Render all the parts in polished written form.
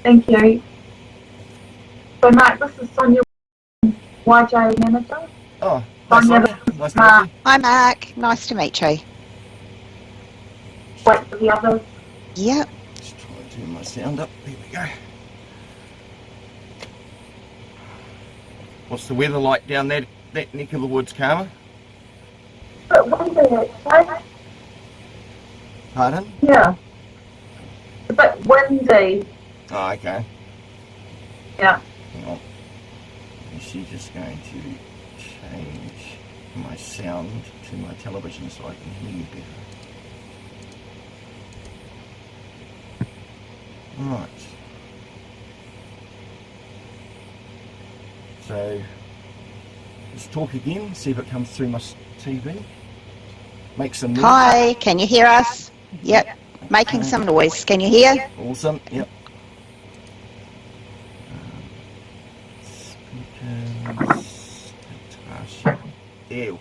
Thank you. So, Mark, this is Sonia, YJ manager. Oh, hi Sonia. Nice to meet you. Hi Mark, nice to meet you. Wait for the others. Yep. Just try and turn my sound up. There we go. What's the weather like down that neck of the woods, Karma? But windy, actually. Pardon? Yeah. It's a bit windy. Oh, okay. Yeah. Hang on. Is she just going to change my sound to my television so I can hear you better? Right. So, let's talk again, see if it comes through my TV. Make some noise. Hi, can you hear us? Yep. Making some noise. Can you hear? Awesome, yep. Speakers, Natasha. There we go.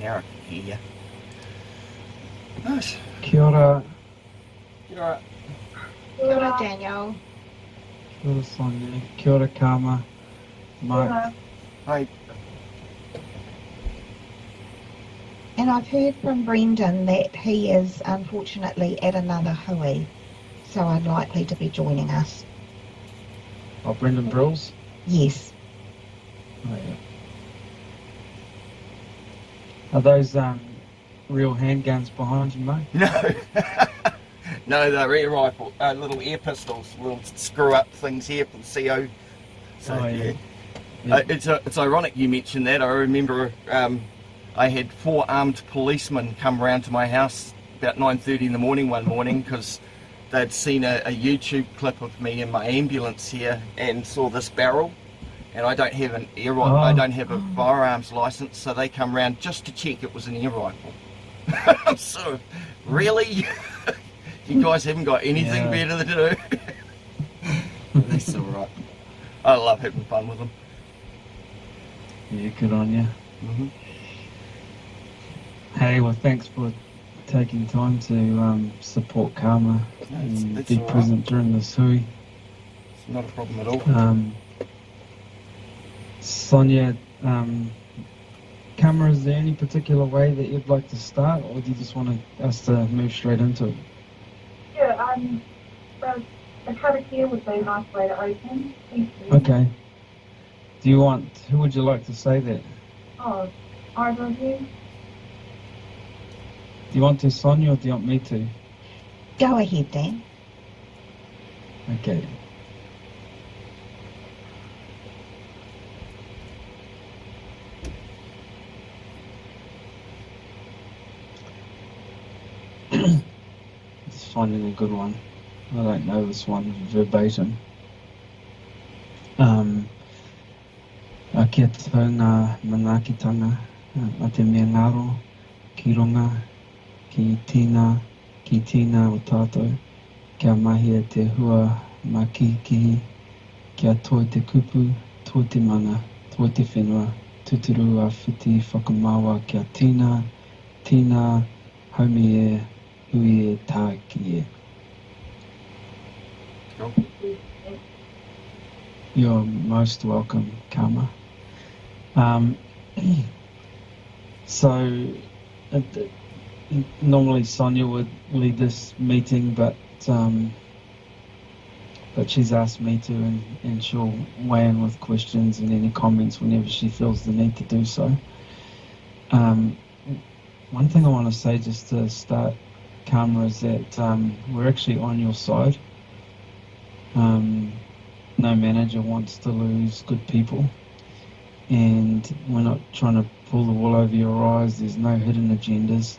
Now I can hear you. Nice. Kia ora. You're alright. Kia ora, Daniel. Kia ora, Sonia. Kia ora, Karma. Mark. Hi. And I've heard from Brendan that he is unfortunately at another hui, so unlikely to be joining us. Oh, Brendan Brills. Yes. Oh, yeah. Are those real handguns behind you, mate? No. No, they're air rifle, little air pistols, little screw up things here for the CO. So, Oh, yeah. yeah. It's ironic you mentioned that. I remember I had 4 armed policemen come round to my house about 9:30 in the morning one morning because they'd seen a YouTube clip of me in my ambulance here and saw this barrel. And I don't have an air rifle, I don't have a firearms license, so they come round just to check it was an air rifle. So, really? You guys haven't got anything better to do? That's alright. I love having fun with them. Yeah, good on you. Mm-hmm. Hey, well, thanks for taking time to support Karma and That's be all right. present during this hui. It's not a problem at all. Sonia, Karma, is there any particular way that you'd like to start, or do you just want us to move straight into it? Yeah, the karakia would be a nice way to open. Thank you. Okay. Who would you like to say that? Oh, either of you? Do you want to, Sonia, or do you want me to? Go ahead, Dan. Okay. Just finding a good one. I don't know this one verbatim. A kia taunga manakitanga, a te mea ngaro, ki runga, ki tina o tātou, kia mahia te hua makikihi, kia toi te kupu, toi te mana, toi te whenua, tuturu a whiti whakamawa kia tina, haumi e, hui e tā ki e. Cool. You're most welcome, Karma. So, normally Sonia would lead this meeting, but she's asked me to, and she'll weigh in with questions and any comments whenever she feels the need to do so. One thing I want to say just to start, Karma, is that we're actually on your side. No manager wants to lose good people, and we're not trying to pull the wool over your eyes. There's no hidden agendas,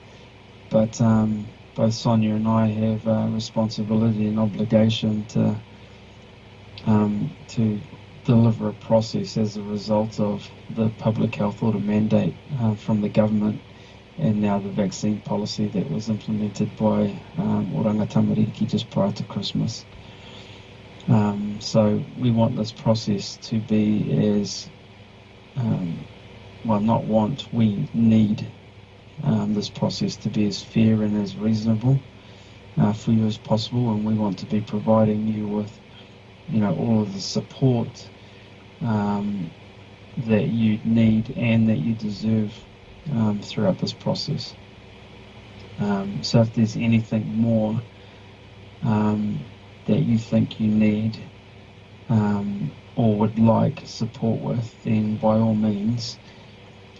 but both Sonia and I have a responsibility and obligation to deliver a process as a result of the public health order mandate from the government, and now the vaccine policy that was implemented by Oranga Tamariki just prior to Christmas. So we want this process to be as, we need this process to be as fair and as reasonable for you as possible, and we want to be providing you with all of the support that you need and that you deserve throughout this process. So if there's anything more that you think you need or would like support with, then by all means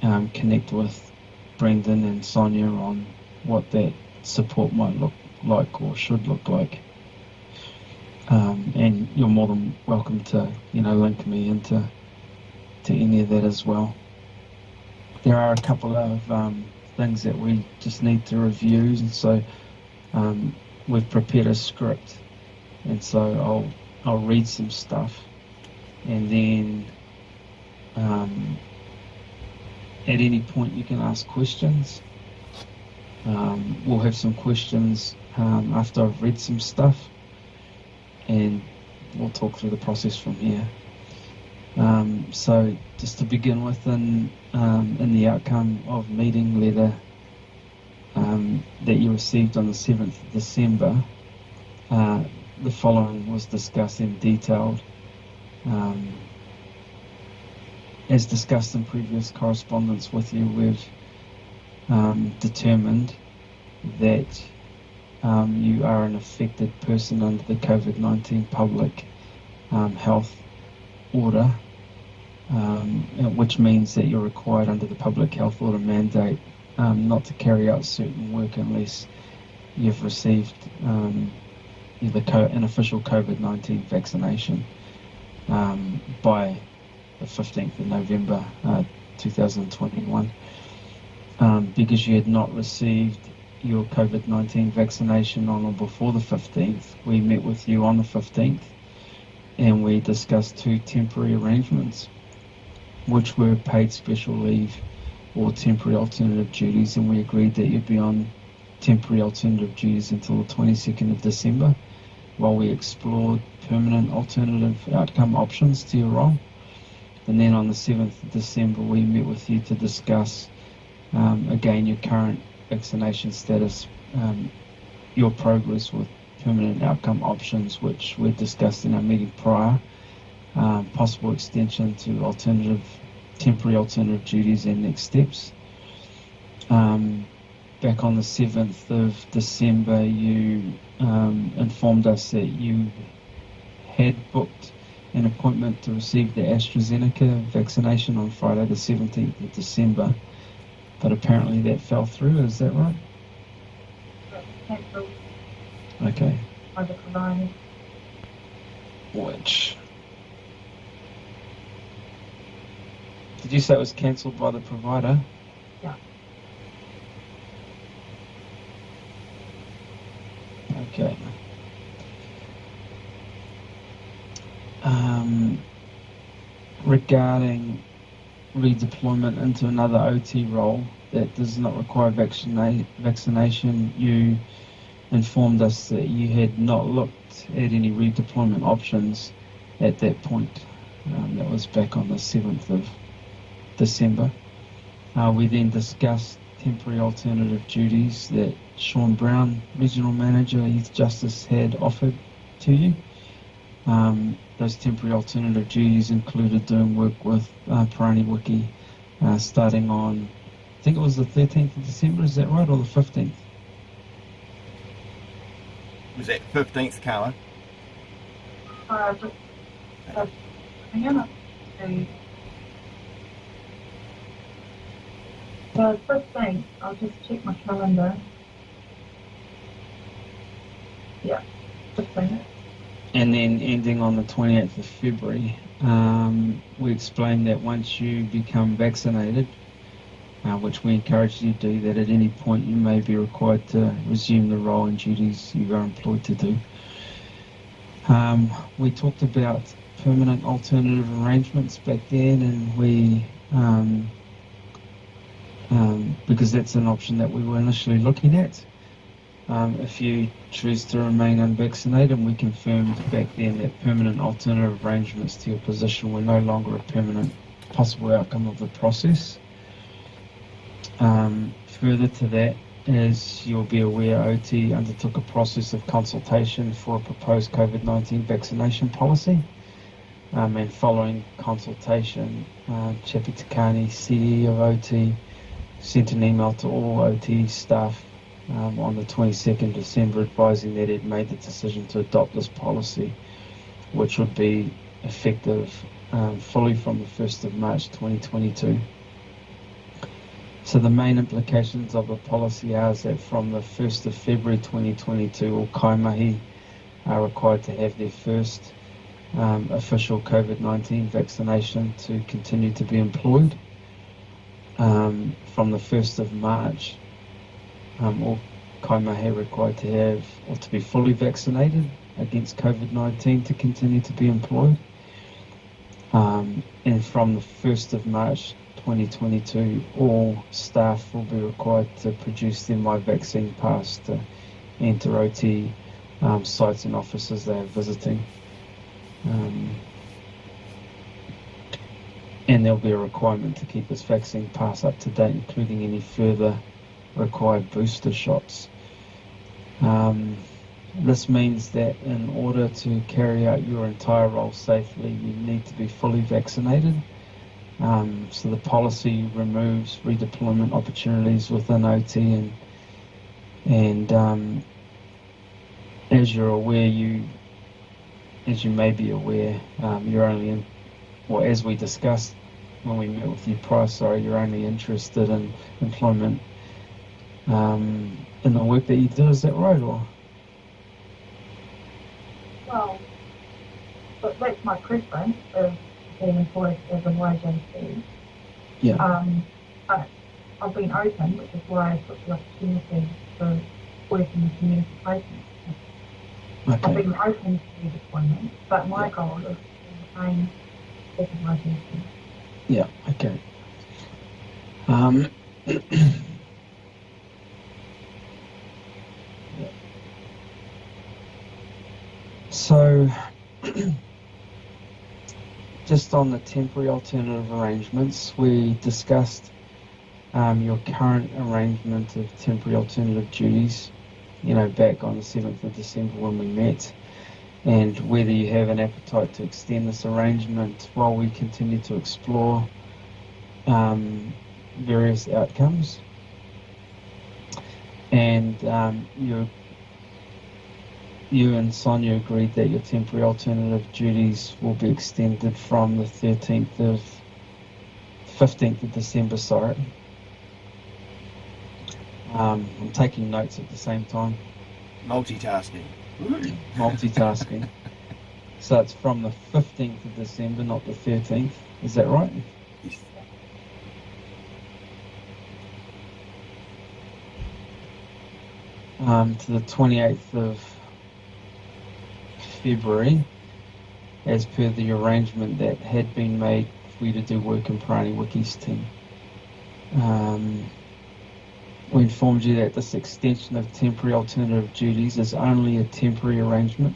connect with Brendan and Sonia on what that support might look like or should look like. And you're more than welcome to link me into any of that as well. There are a couple of things that we just need to review, and so we've prepared a script, and so I'll read some stuff, and then at any point you can ask questions. We'll have some questions after I've read some stuff, and we'll talk through the process from here. So just to begin with, in the outcome of meeting letter that you received on the 7th of December, the following was discussed and detailed. As discussed in previous correspondence with you, we've determined that you are an affected person under the COVID-19 public health order, which means that you're required under the public health order mandate not to carry out certain work unless you've received an official COVID-19 vaccination by the 15th of November 2021. Because you had not received your COVID-19 vaccination on or before the 15th, we met with you on the 15th and we discussed two temporary arrangements, which were paid special leave or temporary alternative duties, and we agreed that you'd be on temporary alternative duties until the 22nd of December while we explored permanent alternative outcome options to your role. And then on the 7th of December we met with you to discuss again your current vaccination status, your progress with permanent outcome options, which we discussed in our meeting prior, possible extension to temporary alternative duties and next steps. Back on the 7th of December, you informed us that you had booked an appointment to receive the AstraZeneca vaccination on Friday the 17th of December, but apparently that fell through, is that right? Cancelled Okay. by the provider. Which? Did you say it was cancelled by the provider? Yeah. Okay. Regarding redeployment into another OT role that does not require vaccination, you informed us that you had not looked at any redeployment options at that point. That was back on the 7th of December. We then discussed temporary alternative duties that Sean Brown, Regional Manager, Youth Justice, had offered to you. Those temporary alternative duties included doing work with Parani Wiki starting on, I think it was the 13th of December, is that right, or the 15th? Was that 15th, Carla? Hang on. The 15th, I'll just check my calendar. Yeah, 15th. And then ending on the 28th of February, we explained that once you become vaccinated, which we encourage you to do, that at any point you may be required to resume the role and duties you are employed to do. We talked about permanent alternative arrangements back then, and we, because that's an option that we were initially looking at. If you choose to remain unvaccinated, and we confirmed back then that permanent alternative arrangements to your position were no longer a permanent possible outcome of the process. Further to that, As you'll be aware, OT undertook a process of consultation for a proposed COVID-19 vaccination policy. And following consultation, Chappie Takani, CE of OT, sent an email to all OT staff on the 22nd December advising that it made the decision to adopt this policy, which would be effective fully from the 1st of March 2022. So the main implications of the policy are that from the 1st of February 2022, all kaimahi are required to have their first official COVID-19 vaccination to continue to be employed. From the 1st of March, all kaimahi are required to have or to be fully vaccinated against COVID-19 to continue to be employed. And from the 1st of March 2022, all staff will be required to produce their My Vaccine Pass to enter OT sites and offices they are visiting. And there'll be a requirement to keep this vaccine pass up to date, including any further required booster shots. This means that in order to carry out your entire role safely, you need to be fully vaccinated. So the policy removes redeployment opportunities within OT, and as you're aware, as you may be aware, you're only in, or as we discussed when we met with you prior, you're only interested in employment in the work that you do. Is that right, or? Well, but that's my preference of being employed as a YJC. Yeah. But I've been open, which is why I took the opportunity to work in the community placement. I've Okay. been open to redeployment, but my goal is to remain as a YJC. Yeah. Okay. So, just on the temporary alternative arrangements, we discussed your current arrangement of temporary alternative duties, back on the 7th of December when we met, and whether you have an appetite to extend this arrangement while we continue to explore various outcomes. And you and Sonia agreed that your temporary alternative duties will be extended from the 15th of December, I'm taking notes at the same time. Multitasking. Multitasking. So it's from the 15th of December, not the 13th. Is that right? Yes. To the 28th of February, as per the arrangement that had been made for you to do work in Parani Wiki's team. We informed you that this extension of temporary alternative duties is only a temporary arrangement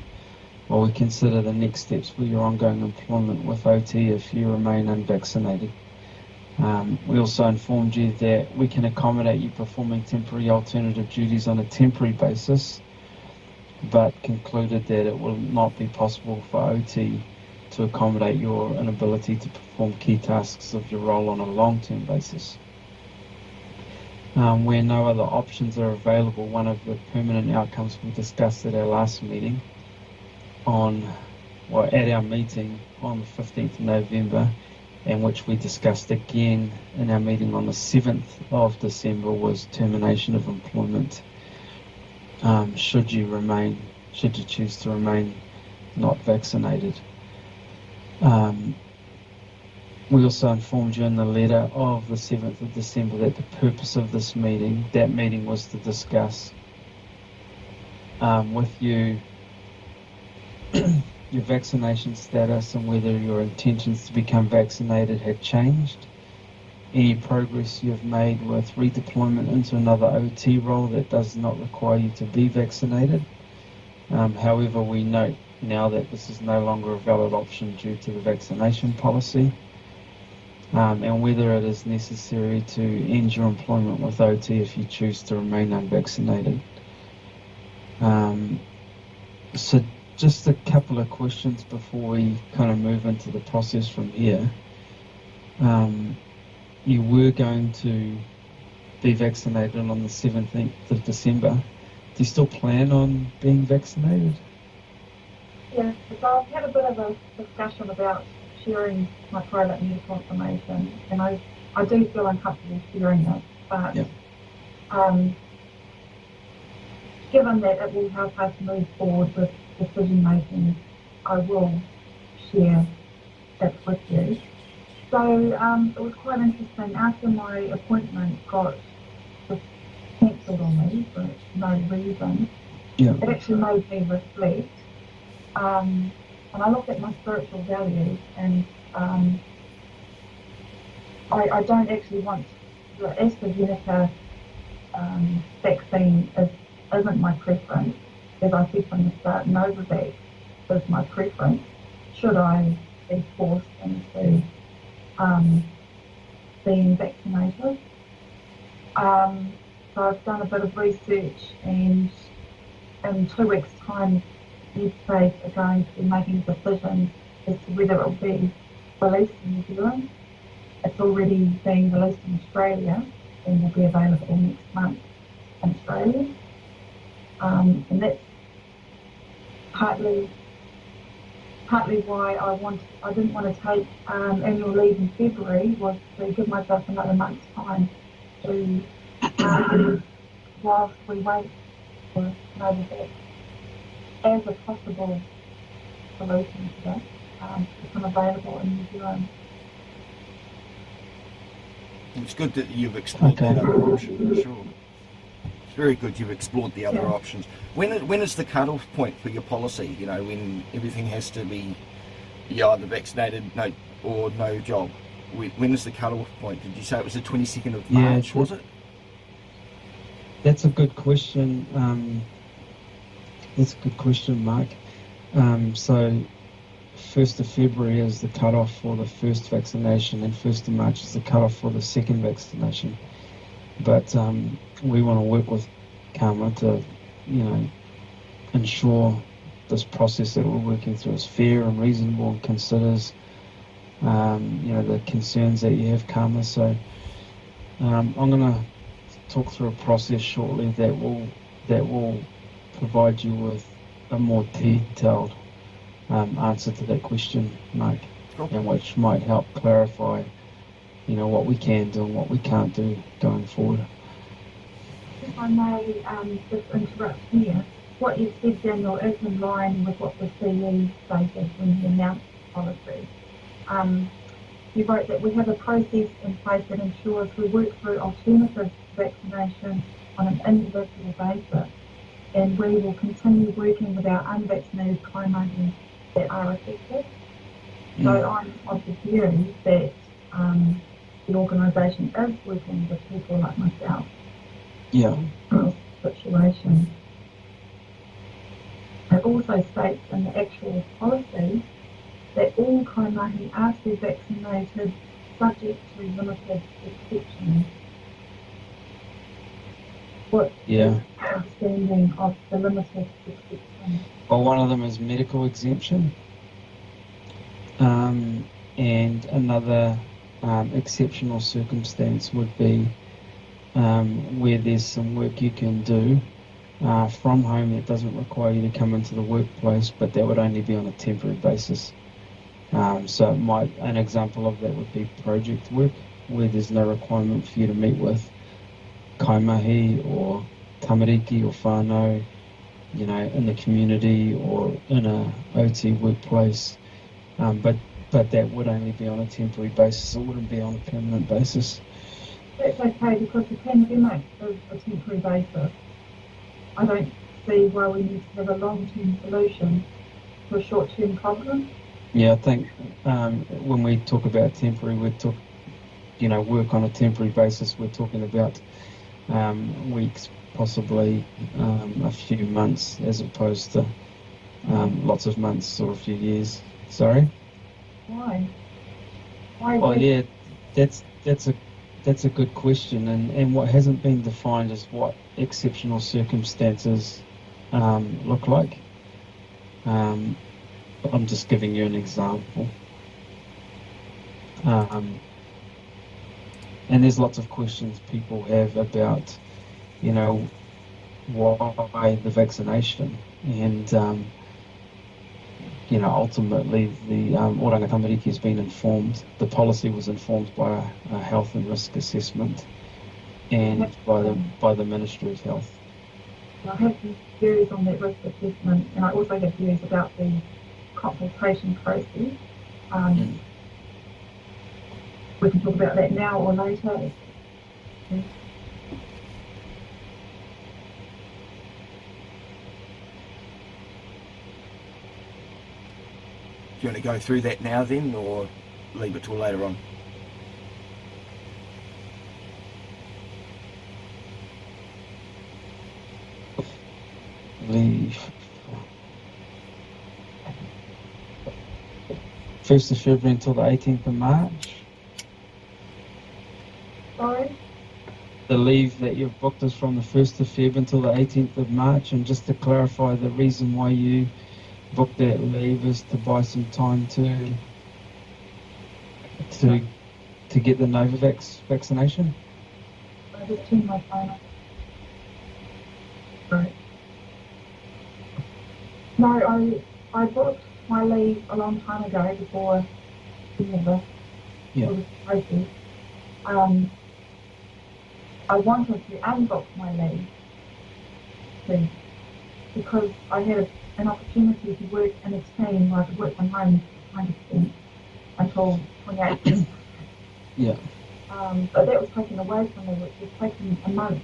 while we consider the next steps for your ongoing employment with OT if you remain unvaccinated. We also informed you that we can accommodate you performing temporary alternative duties on a temporary basis, but concluded that it will not be possible for OT to accommodate your inability to perform key tasks of your role on a long-term basis. Where no other options are available, one of the permanent outcomes we discussed at our last meeting at our meeting on the 15th of November, and which we discussed again in our meeting on the 7th of December, was termination of employment should you choose to remain not vaccinated. We also informed you in the letter of the 7th of December that the purpose of that meeting was to discuss with you your vaccination status and whether your intentions to become vaccinated had changed, any progress you have made with redeployment into another OT role that does not require you to be vaccinated. However, we note now that this is no longer a valid option due to the vaccination policy. and whether it is necessary to end your employment with OT if you choose to remain unvaccinated. So just a couple of questions before we kind of move into the process from here. You were going to be vaccinated on the 17th of December. Do you still plan on being vaccinated? Yeah, so I've had a bit of a discussion about sharing my private medical information, and I do feel uncomfortable sharing it, but Yep. Given that it will help us move forward with decision making, I will share it with you. So it was quite interesting. After my appointment got cancelled on me for no reason, Yeah. it actually made me reflect. And I looked at my spiritual values, and I don't actually want the AstraZeneca vaccine isn't my preference. As I said from the start, Novavax is my preference. Should I be forced into being vaccinated? So I've done a bit of research, and in 2 weeks' time, MedSafe are going to be making decisions as to whether it will be released in New Zealand. It's already being released in Australia and will be available next month in Australia. And that's partly why I didn't want to take annual leave in February, was to give myself another month's time to whilst we wait for Novavax as a possible solution to that to become available in New Zealand. It's good that you've explored Okay. that other option, for sure. It's very good you've explored the other Yeah. options. When is the cut-off point for your policy? You know, when everything has to be either vaccinated, or no job. When is the cut-off point? Did you say it was the 22nd of Yeah, March, was it? That's a good question. That's a good question, Mark. So 1st of February is the cut-off for the first vaccination, and 1st of March is the cut-off for the second vaccination. But we want to work with CAMA to, ensure this process that we're working through is fair and reasonable and considers, the concerns that you have, CAMA. So I'm going to talk through a process shortly that will provide you with a more detailed answer to that question, Mark, Cool. and which might help clarify, what we can do and what we can't do going forward. If I may just interrupt here, what you said, Daniel, is in line with what the CE stated when he announced the policy. You wrote that we have a process in place that ensures we work through alternative vaccination on an individual basis, and we will continue working with our unvaccinated kaimahi that are affected. So I'm of the view that the organisation is working with people like myself Yeah. in this situation. It also states in the actual policy that all kaimahi are to be vaccinated subject to limited exceptions. What Yeah. is your understanding of the limited exceptions? Well, one of them is medical exemption, and another exceptional circumstance would be where there's some work you can do from home that doesn't require you to come into the workplace, but that would only be on a temporary basis. So an example of that would be project work, where there's no requirement for you to meet with kaimahi or tamariki or whānau, in the community or in a OT workplace. But that would only be on a temporary basis. It wouldn't be on a permanent basis. That's okay, because the pandemic is a temporary basis. I don't see why we need to have a long-term solution to a short-term problem. Yeah, I think when we talk about temporary, we talk, work on a temporary basis. We're talking about weeks, possibly a few months, as opposed to lots of months or a few years. Sorry? Why? Why? Well, yeah, That's a good question, and what hasn't been defined is what exceptional circumstances look like. I'm just giving you an example. And there's lots of questions people have about, you know, why the vaccination, and you know, ultimately the Oranga Tamariki has been informed. The policy was informed by a health and risk assessment, and by the Ministry of Health. I have some views on that risk assessment, and I also have views about the consultation process. We can talk about that now or later. Do you want to go through that now then, or leave it till later on? Leave 1st of February until the 18th of March. Sorry? The leave that you've booked is from the 1st of Feb until the 18th of March, and just to clarify, the reason why you booked that leave is to buy some time to get the Novavax vaccination. I just turned my phone off. Right. No, I booked my leave a long time ago before any of this. Yeah. All this process. I wanted to unbook my leave too, because I had an opportunity to work in a team where I could work from home 100% until 2018. Yeah. But that was taken away from me, which was taking a month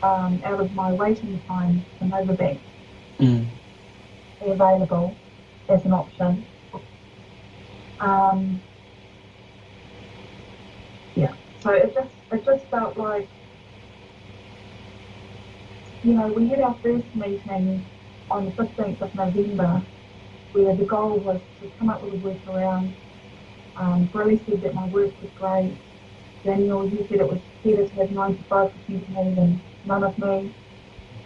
out of my waiting time for Novavax be available as an option. Yeah, so it just felt like, you know, we had our first meeting on the 15th of November, where the goal was to come up with a workaround. Billy said that my work was great. Daniel, you said it was better to have 95% of me than none of me.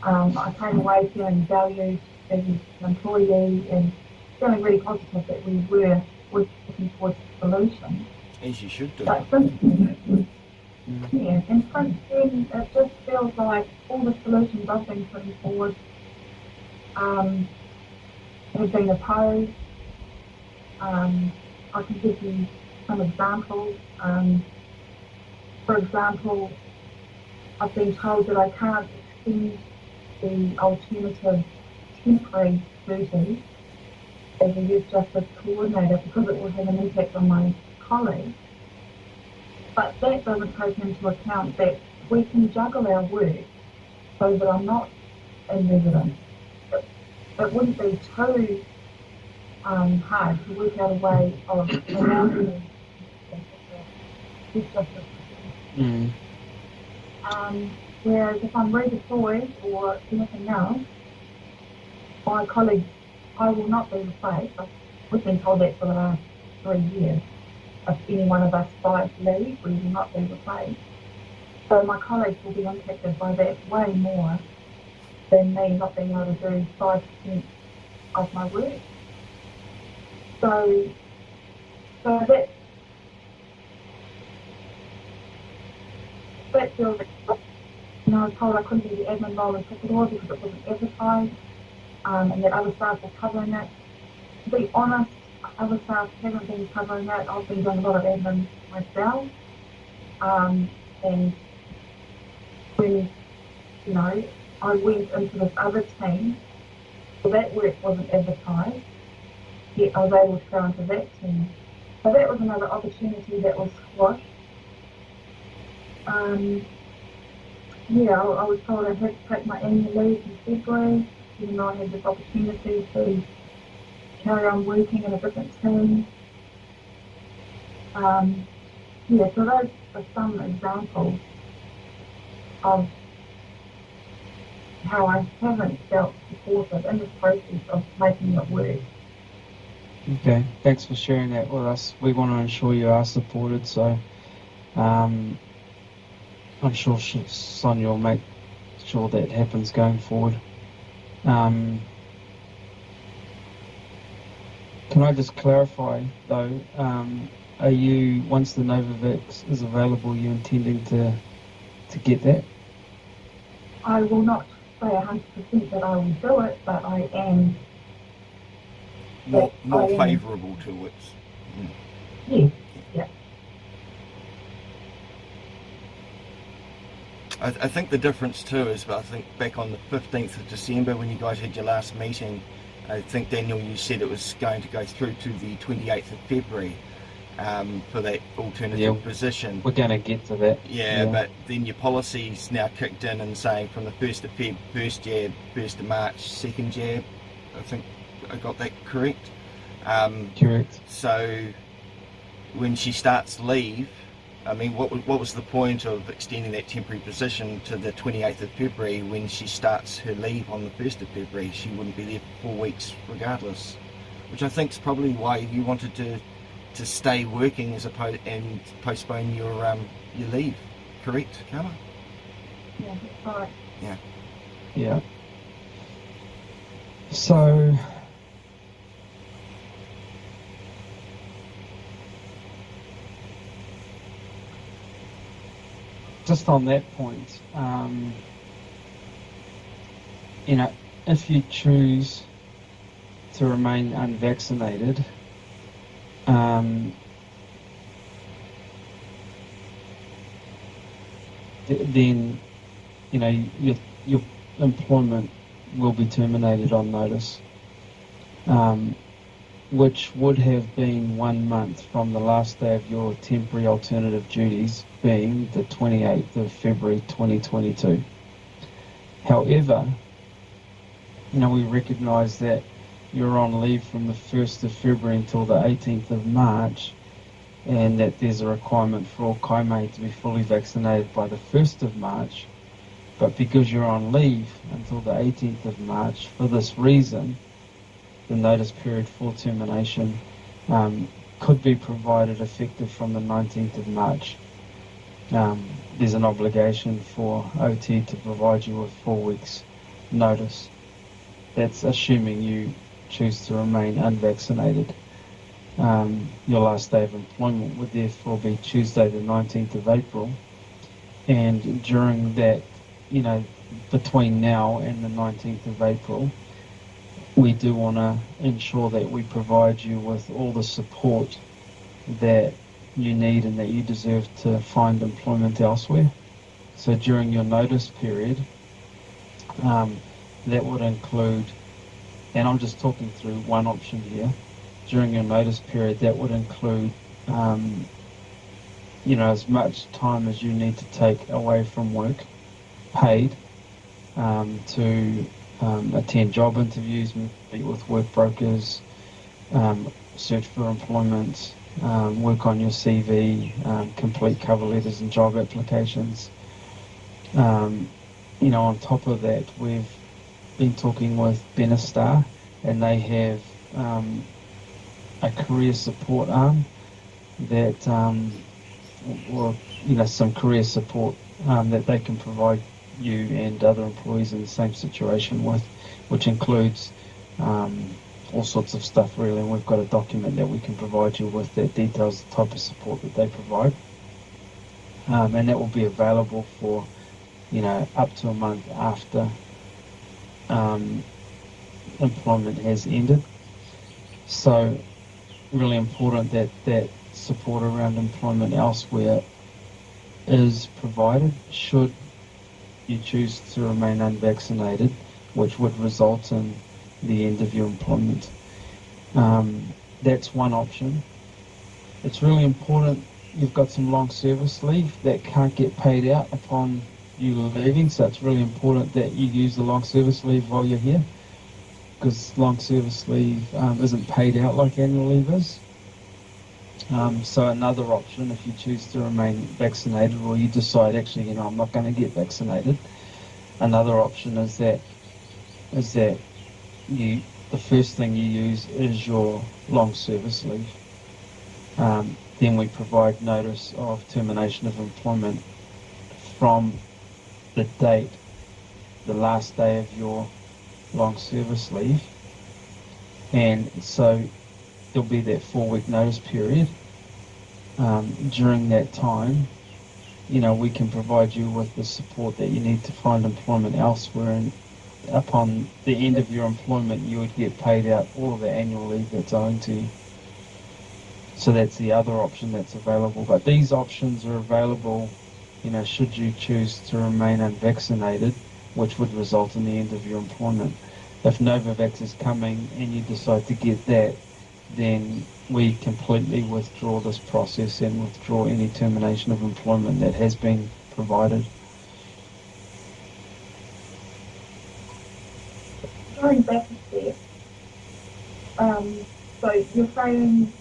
I came away feeling valued as an employee and feeling really positive that we were working towards a solution. As you should do. But since then, yeah, and since then, it just feels like all the solutions I've been putting forward have been opposed. I can give you some examples. For example, I've been told that I can't extend the alternative temporary duty as a youth justice coordinator because it will have an impact on my colleagues. But that doesn't take into account that we can juggle our work so that I'm not in residence. It wouldn't be too hard to work out a way of allowing youth justice. Whereas if I'm redeployed or anything else, my colleagues, I will not be replaced. We've been told that for the last 3 years. If any one of us fights leave, we will not be replaced. So my colleagues will be impacted by that way more than me not being able to do 5% of my work. So that feels like, you know, I was told I couldn't do the admin role in Picador because it wasn't advertised, and that other staff were covering it. To be honest, other staff haven't been covering it. I've been doing a lot of admin myself, and when, you know, I went into this other team, so that work wasn't advertised, yet I was able to go into that team. So that was another opportunity that was squashed. Yeah, I was told I had to take my annual leave in February, even though I had this opportunity to carry on working in a different team. Yeah, so those are some examples of how I haven't felt supported in this process of making it work. Okay, thanks for sharing that with us. We want to ensure you are supported, so I'm sure Sonia will make sure that happens going forward. Can I just clarify though, are you, once the Novavax is available, are you intending to get that? I will not say 100% that I will do it, but I am. More I am. favourable to it. Yes, yeah. I think the difference too is, I think back on the 15th of December when you guys had your last meeting, I think, Daniel, you said it was going to go through to the 28th of February for that alternative position. We're going to get to that. Yeah, but then your policy's now kicked in and saying from the 1st of Feb, first jab, 1st of March, second jab. I think I got that correct. Correct. So when she starts leave, I mean, what was the point of extending that temporary position to the 28th of February when she starts her leave on the 1st of February? She wouldn't be there for 4 weeks regardless, which I think is probably why you wanted to stay working as opposed and postpone your leave. Correct, Kama? Yeah, that's right. Yeah. Yeah. So just on that point, you know, if you choose to remain unvaccinated, then, you know, your employment will be terminated on notice, which would have been 1 month from the last day of your temporary alternative duties, being the 28th of February 2022. However, you know, we recognise that you're on leave from the 1st of February until the 18th of March, and that there's a requirement for all kaimai to be fully vaccinated by the 1st of March. But because you're on leave until the 18th of March, for this reason, the notice period for termination could be provided effective from the 19th of March. There's an obligation for OT to provide you with 4 weeks notice. That's assuming you choose to remain unvaccinated. Your last day of employment would therefore be Tuesday the 19th of April, and during that, you know, between now and the 19th of April, we do want to ensure that we provide you with all the support that you need and that you deserve to find employment elsewhere. So during your notice period, that would include, and I'm just talking through one option here, during your notice period, that would include, you know, as much time as you need to take away from work, paid, to attend job interviews, meet with work brokers, search for employment, work on your CV, complete cover letters and job applications. You know, on top of that, we've been talking with Benestar, and they have a career support arm that, or, you know, some career support that they can provide you and other employees in the same situation with, which includes all sorts of stuff really, and we've got a document that we can provide you with that details the type of support that they provide, and that will be available for, you know, up to a month after employment has ended. So really important that that support around employment elsewhere is provided should you choose to remain unvaccinated, which would result in the end of your employment. That's one option. It's really important, you've got some long service leave that can't get paid out upon you leaving, so it's really important that you use the long service leave while you're here, because long service leave isn't paid out like annual leave is. So another option, if you choose to remain vaccinated, or you decide actually, you know, I'm not going to get vaccinated, another option is that you the first thing you use is your long service leave. Then we provide notice of termination of employment from the date, the last day of your long service leave. And so there'll be that 4-week notice period. During that time, you know, we can provide you with the support that you need to find employment elsewhere, and upon the end of your employment you would get paid out all of the annual leave that's owing to you. So that's the other option that's available. But these options are available, you know, should you choose to remain unvaccinated, which would result in the end of your employment. If Novavax is coming and you decide to get that, then we completely withdraw this process and withdraw any termination of employment that has been provided. Going back a step, so you're saying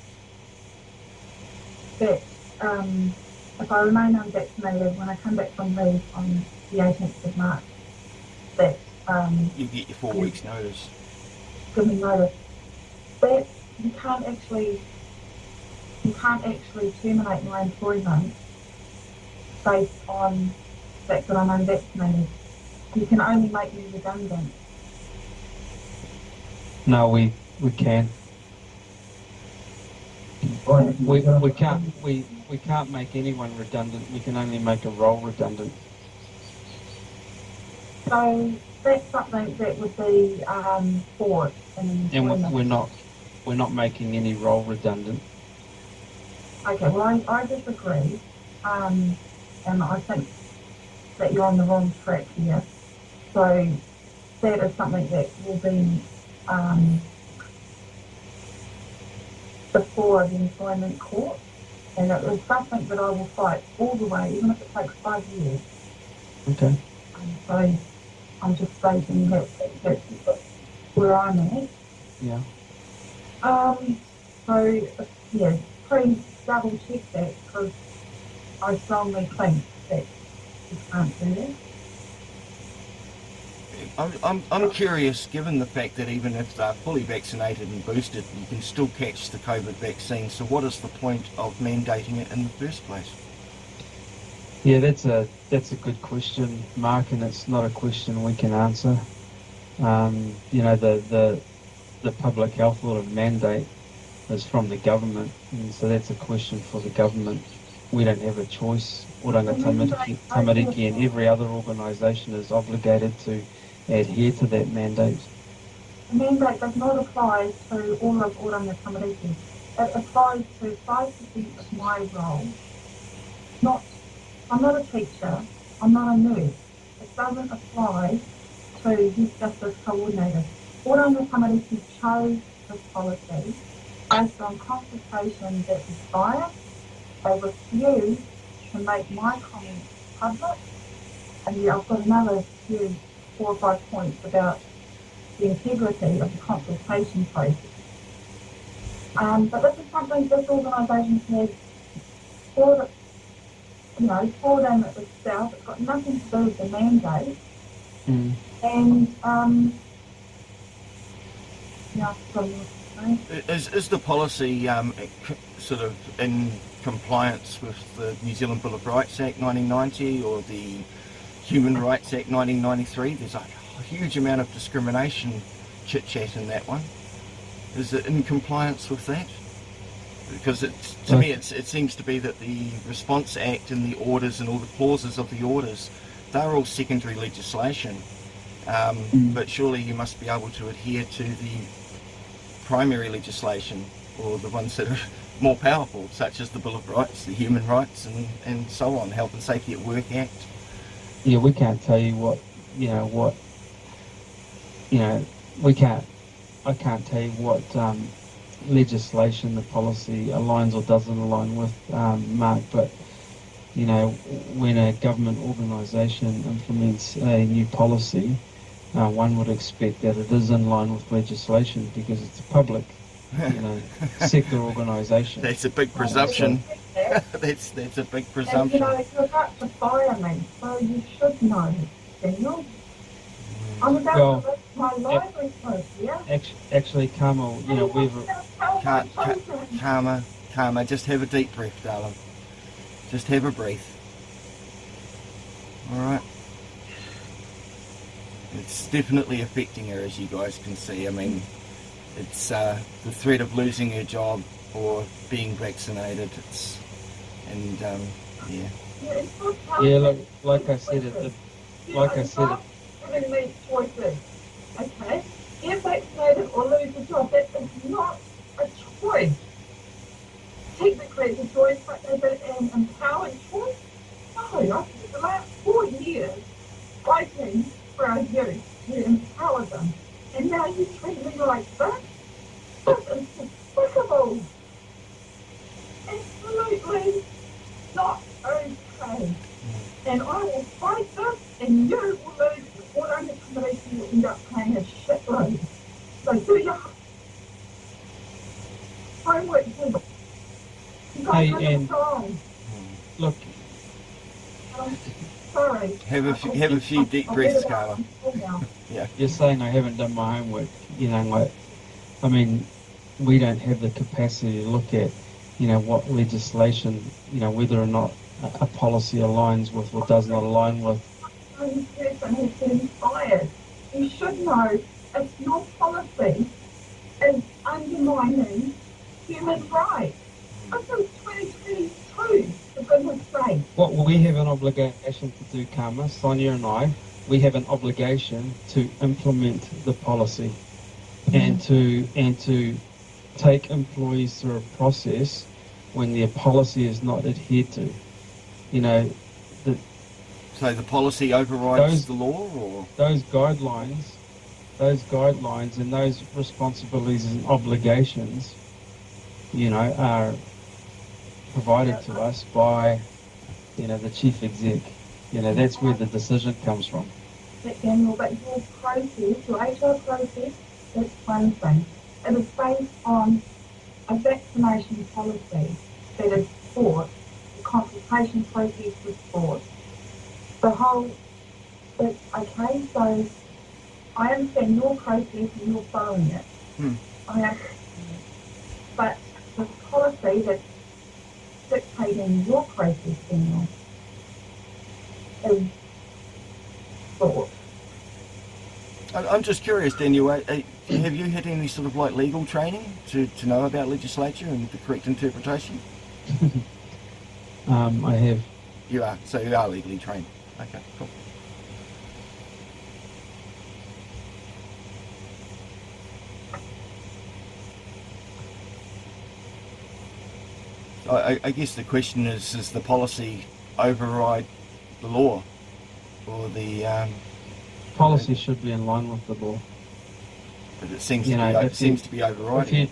that if I remain unvaccinated, when I come back from leave on the 18th of March, that You get your 4 weeks notice. give me notice. That you can't actually terminate my employment based on the fact that I'm unvaccinated. You can only make me redundant. No, we can. We can't make anyone redundant. We can only make a role redundant. So that's something that would be for an employment. And we're not making any role redundant. Okay, well I disagree, and I think that you're on the wrong track here. So that is something that will be before the employment court, and it is something that I will fight all the way, even if it takes 5 years. Okay. So I'm just stating that that's where I'm at. Yeah. So yeah, please double check that, because I strongly think that you can't do that. I'm curious, given the fact that even if they're fully vaccinated and boosted, you can still catch the COVID vaccine. So what is the point of mandating it in the first place? Yeah, that's a good question, Mark, and it's not a question we can answer. You know, the public health order mandate is from the government, and so that's a question for the government. We don't have a choice. Oranga Tamariki and every other organisation is obligated to adhere to that mandate. The mandate does not apply to all of Oranga Tamariki. It applies to 5% of my role. I'm not a teacher, I'm not a nurse. It doesn't apply to youth justice coordinators. Oranga Tamariki chose this policy based on consultation that was biased. They refused to make my comments public, and yeah, I've got another few 4 or 5 points about the integrity of the consultation process. But this is something this organisation has thought, thought in itself. It's got nothing to do with the mandate. And Is the policy sort of in compliance with the New Zealand Bill of Rights Act 1990 or the Human Rights Act 1993? There's a huge amount of discrimination chit-chat in that one. Is it in compliance with that? Because to me it seems to be that the Response Act and the orders and all the clauses of the orders, they're all secondary legislation. But surely you must be able to adhere to the primary legislation, or the ones that are more powerful, such as the Bill of Rights, the Human Rights, and so on, Health and Safety at Work Act. Yeah, we can't tell you I can't tell you what legislation the policy aligns or doesn't align with, Mark, but when a government organisation implements a new policy, one would expect that it is in line with legislation, because it's a public sector organisation. That's a big presumption. That's a big presumption. And, you're about to fire me, so you should know, Daniel. I'm about Well, to let my library close, yeah? Actually, Carmel, you know, we've Karma, just have a deep breath, darling. Just have a breath. Alright. It's definitely affecting her, as you guys can see. I mean, it's the threat of losing her job or being vaccinated. Yeah. yeah, look, like I said, Giving me choices, okay? Get vaccinated or lose a job. That is not a choice. Technically it's a choice, but is it an empowered choice? No, I spent the last 4 years fighting for our youth to empower them. And now you treat me like that? This is despicable. Absolutely not okay. And I will fight this, and you will lose the auto accommodation. You'll end up paying a shitload. So do your homework, please. You guys Hey, have and it wrong. look, Sorry. Have a few deep breaths, Carla. Yeah. you're saying I haven't done my homework. You know, like, I mean, we don't have the capacity to look at, you know, what legislation, you know, whether or not a policy aligns with or does not align with. One person has been fired. You should know if your policy is undermining human rights. This is 2022, for goodness sake. What we have an obligation to do, Karma, Sonia and I, we have an obligation to implement the policy and to take employees through a process when their policy is not adhered to. You know, So the policy overrides the law, or those guidelines and those responsibilities and obligations, you know, are provided to us by, you know, the chief exec. You know, that's where the decision comes from. But Daniel, but your process, your HR process, that's one thing. It is based on a vaccination policy that is fought, the consultation process was fought. The whole, okay, so I understand your process and you're following it. But the policy that's dictating your process, Daniel, is thought. I'm just curious, Daniel, have you had any sort of like legal training to know about legislature and the correct interpretation? I have. You are, so you are legally trained. Okay, cool. I guess the question is, does the policy override the law? Or the... Policy should be in line with the law. But it seems, to be overriding.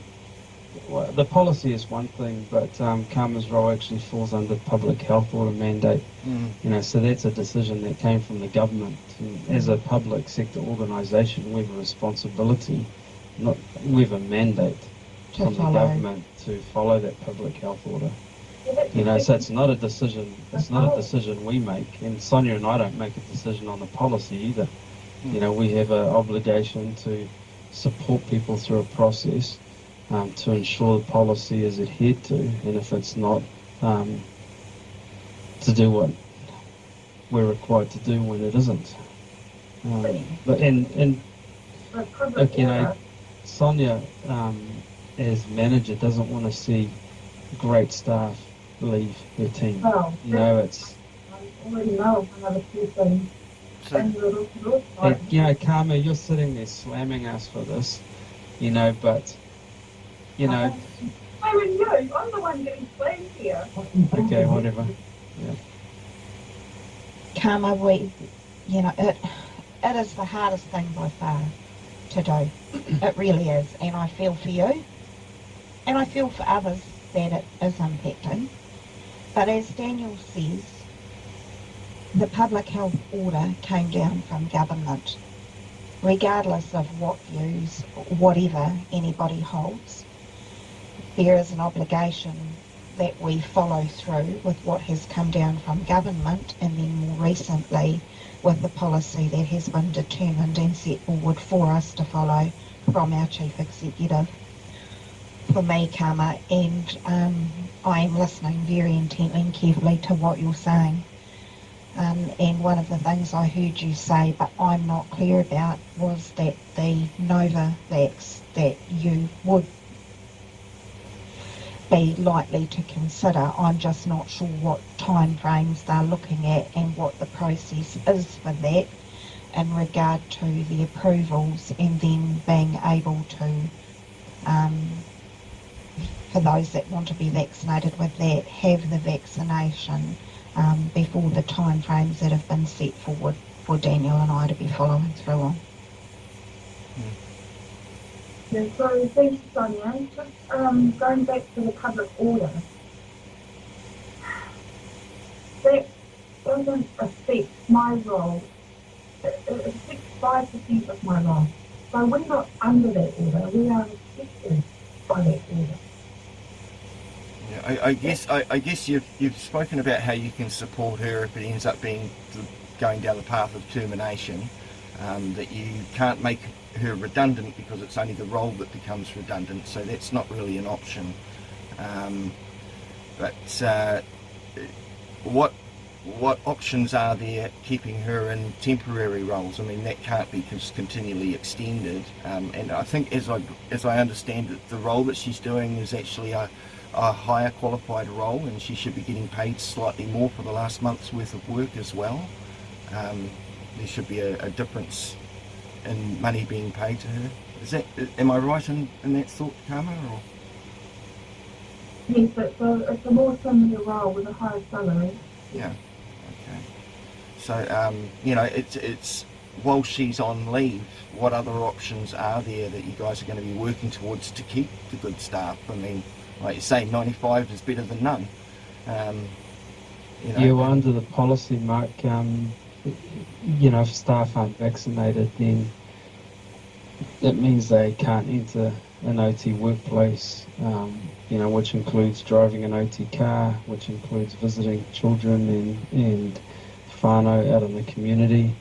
Well, the policy is one thing, but Karma's role actually falls under public health order mandate. You know, so that's a decision that came from the government. And as a public sector organisation, we have a responsibility, we have a mandate from the government to follow that public health order. You know, so it's not a decision. It's not a decision we make, and Sonia and I don't make a decision on the policy either. You know, we have an obligation to support people through a process to ensure the policy is adhered to, and if it's not, to do what we're required to do when it isn't. But look, you know, Sonia, as manager, doesn't want to see great staff leave her team. You know, it's. I already know another few things. You know, Karma, you're sitting there slamming us for this, you know, but, you know... I mean, you, I'm the one getting blamed here. Okay, whatever. Yeah. Karma, you know, it is the hardest thing by far to do. It really is, and I feel for you, and I feel for others that it is impacting. But as Daniel says, the public health order came down from government. Regardless of what views, whatever anybody holds, there is an obligation that we follow through with what has come down from government, and then more recently with the policy that has been determined and set forward for us to follow from our Chief Executive. For me, Karma, and I am listening very intently and carefully to what you're saying. And one of the things I heard you say, but I'm not clear about, was that the Novavax that you would be likely to consider, I'm just not sure what time frames they're looking at and what the process is for that in regard to the approvals, and then being able to, for those that want to be vaccinated with that, have the vaccination before the time frames that have been set forward for Daniel and I to be following through on. Yeah, so thanks, Sonia. Just going back to the public order, that doesn't affect my role. It affects 5% of my role. So we're not under that order. We are affected by that order. Yeah, I guess you've spoken about how you can support her if it ends up being going down the path of termination. That you can't make her redundant because it's only the role that becomes redundant, so that's not really an option. But what options are there keeping her in temporary roles? I mean, that can't be just continually extended. And I think, as I understand it, the role that she's doing is actually a higher qualified role, and she should be getting paid slightly more for the last month's worth of work as well. There should be a difference in money being paid to her. Am I right in that thought, Karma? Or? Yes, it's a more similar role with a higher salary. Yeah. Okay. So it's while she's on leave, what other options are there that you guys are going to be working towards to keep the good staff? I mean, like you say, 95 is better than none. Yeah, well, under the policy, Mark, if staff aren't vaccinated, then that means they can't enter an OT workplace, which includes driving an OT car, which includes visiting children and whānau out in the community.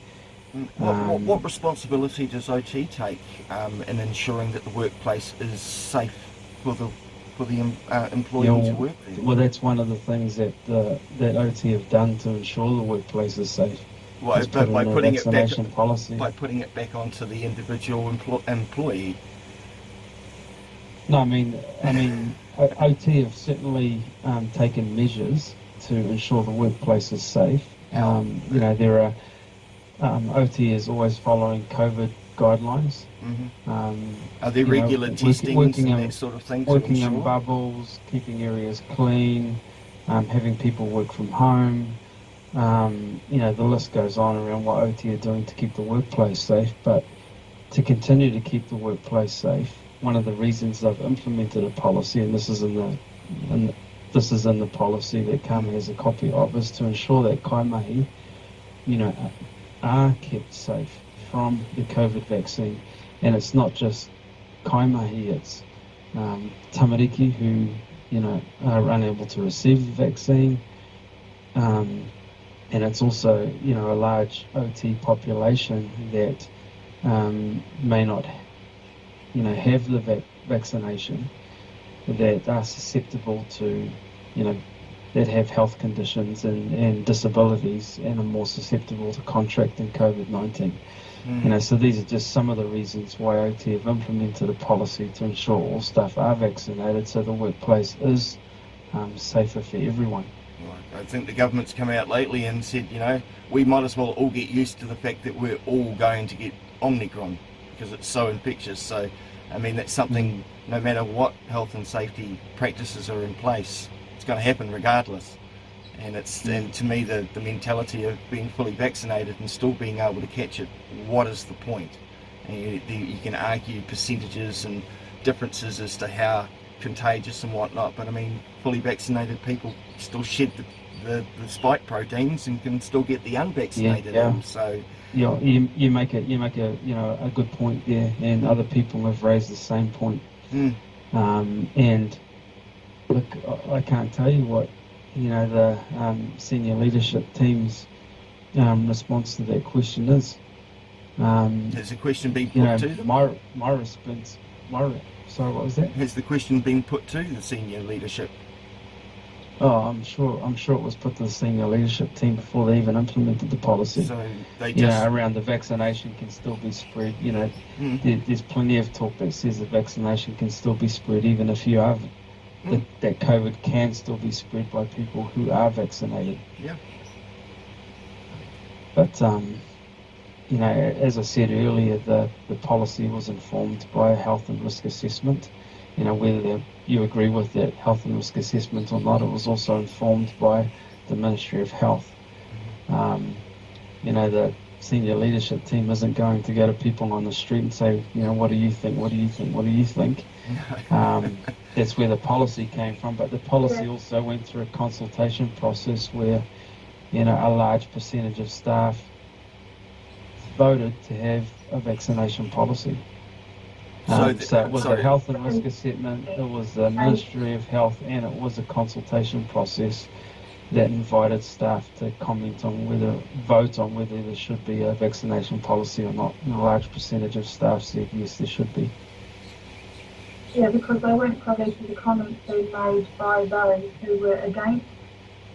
What responsibility does OT take in ensuring that the workplace is safe for the employee to work there? Well, that's one of the things that OT have done to ensure the workplace is safe. Well, but by putting it back onto the individual employee. No, I mean, OT have certainly taken measures to ensure the workplace is safe. There are OT is always following COVID guidelines. Mm-hmm. Are there regular testings and that sort of thing? Working in bubbles, keeping areas clean, having people work from home. The list goes on around what OT are doing to keep the workplace safe. But to continue to keep the workplace safe, one of the reasons they've implemented a policy, and this is in the policy that Karma has a copy of, is to ensure that kaimahi, are kept safe from the COVID vaccine. And it's not just kaimahi, it's tamariki who, are unable to receive the vaccine. And it's also, a large OT population that may not, have the vaccination, that are susceptible to, that have health conditions and disabilities and are more susceptible to contracting COVID-19. So these are just some of the reasons why OT have implemented a policy to ensure all staff are vaccinated so the workplace is safer for everyone. Right. I think the government's come out lately and said, we might as well all get used to the fact that we're all going to get Omicron because it's so infectious. So, I mean, that's something, no matter what health and safety practices are in place, it's going to happen regardless. And to me, the mentality of being fully vaccinated and still being able to catch it, what is the point? And you can argue percentages and differences as to how contagious and whatnot, but I mean, fully vaccinated people still shed the spike proteins and can still get the unvaccinated. So you make a good point there, and other people have raised the same point. And look, I can't tell you what, the senior leadership team's response to that question is. Has the question been put to them? My response, sorry, what was that? Has the question been put to the senior leadership? Oh, I'm sure it was put to the senior leadership team before they even implemented the policy. So they just around the vaccination can still be spread. Mm. There's plenty of talk that says the vaccination can still be spread even if you are. That COVID can still be spread by people who are vaccinated. Yeah. But as I said earlier, the policy was informed by a health and risk assessment. Whether you agree with that health and risk assessment or not, it was also informed by the Ministry of Health. The senior leadership team isn't going to go to people on the street and say, what do you think, what do you think, what do you think? That's where the policy came from, but the policy also went through a consultation process where, a large percentage of staff voted to have a vaccination policy. So it was a health and risk assessment, it was the Ministry of Health, and it was a consultation process that invited staff to vote on whether there should be a vaccination policy or not. And a large percentage of staff said yes, there should be. Yeah, because they weren't privy to the comments being made by those who were against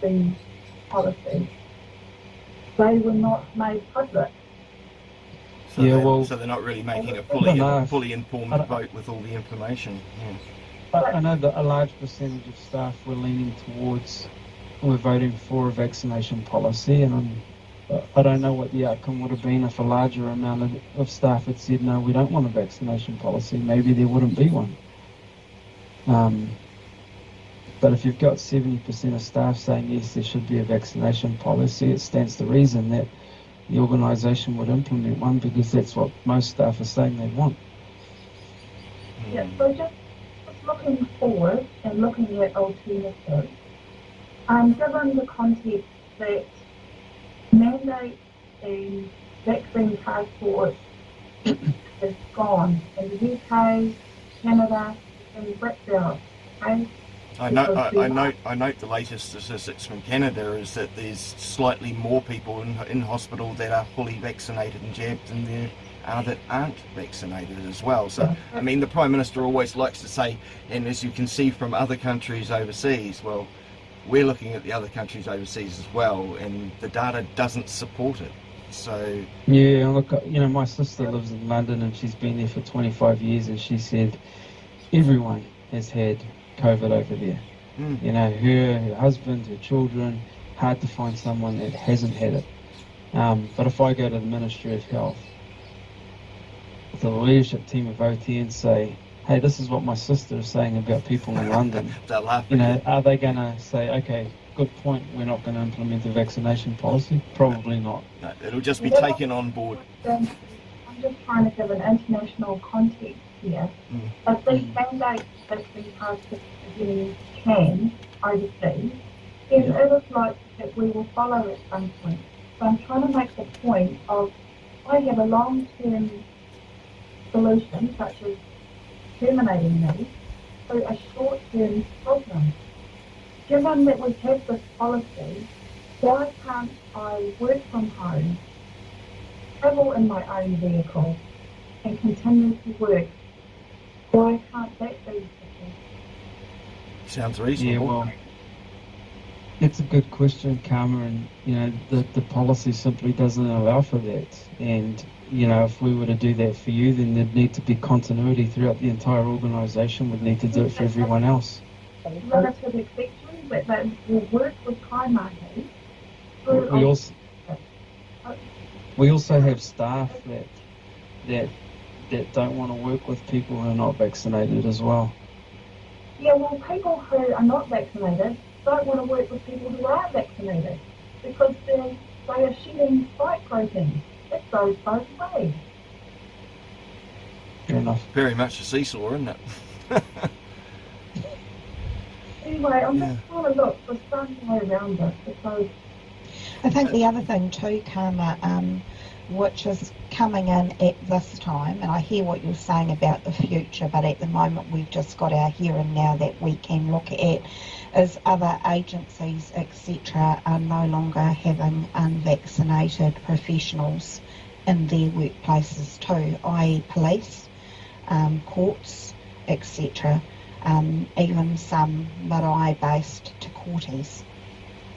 the policy. They were not made public. So they're not really making a fully informed vote with all the information. Yeah. But I know that a large percentage of staff were leaning towards, we're voting for a vaccination policy, and I don't know what the outcome would have been if a larger amount of staff had said, no, we don't want a vaccination policy. Maybe there wouldn't be one. But if you've got 70% of staff saying, yes, there should be a vaccination policy, it stands to reason that the organisation would implement one, because that's what most staff are saying they want. Yeah, so just looking forward and looking at alternatives, given the context that mandate and vaccine passport is gone in the UK, Canada, and Brazil, okay? I note the latest statistics from Canada is that there's slightly more people in hospital that are fully vaccinated and jabbed than there are that aren't vaccinated as well. So, I mean, the Prime Minister always likes to say, and as you can see from other countries overseas, well, we're looking at the other countries overseas as well, and the data doesn't support it. So yeah, look, my sister lives in London and she's been there for 25 years, and she said everyone has had COVID over there. Her husband, her children, hard to find someone that hasn't had it. But if I go to the Ministry of Health, the leadership team of OT and say, hey, this is what my sister is saying about people in London, are they going to say, okay, good point, we're not going to implement the vaccination policy? Probably not. No, it'll just be taken on board. I'm just trying to give an international context here. If these mandates vaccine passports again can overseas, then it is likely that we will follow at some point. So I'm trying to make the point of, I have a long-term solution, such as terminating these, through a short-term problem. Given that we have this policy, why can't I work from home, travel in my own vehicle, and continue to work? Why can't that be the case? Sounds reasonable. Yeah, well, it's a good question, Karma, and the policy simply doesn't allow for that. And if we were to do that for you, then there'd need to be continuity throughout the entire organisation. We'd need to do it for everyone else. Relative exceptions that they will work with Kaimāti. We also have staff that don't want to work with people who are not vaccinated as well. Yeah, well, people who are not vaccinated don't want to work with people who are vaccinated because they are shedding spike proteins. It goes both ways. Fair enough. Very much a seesaw, isn't it? Anyway, I'm just trying to look for some way around this because I think the other thing too, Karma, which is coming in at this time, and I hear what you're saying about the future, but at the moment we've just got our here and now that we can look at, is other agencies, etc., are no longer having unvaccinated professionals in their workplaces too, i.e. police, courts, etc. Even some marae-based te courtes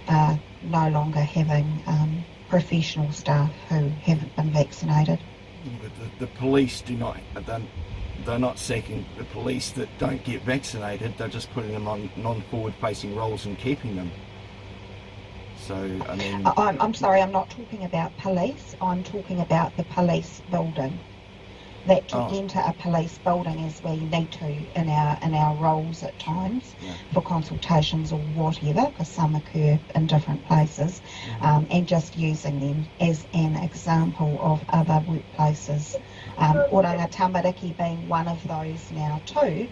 are no longer having professional staff who haven't been vaccinated. But the police do not, they're not sacking the police that don't get vaccinated, they're just putting them on non-forward facing roles and keeping them. So, I mean... I'm sorry, I'm not talking about police, I'm talking about the police building. That to enter a police building as we need to in our roles at times, for consultations or whatever, because some occur in different places, and just using them as an example of other workplaces. Oranga Tamariki being one of those now too,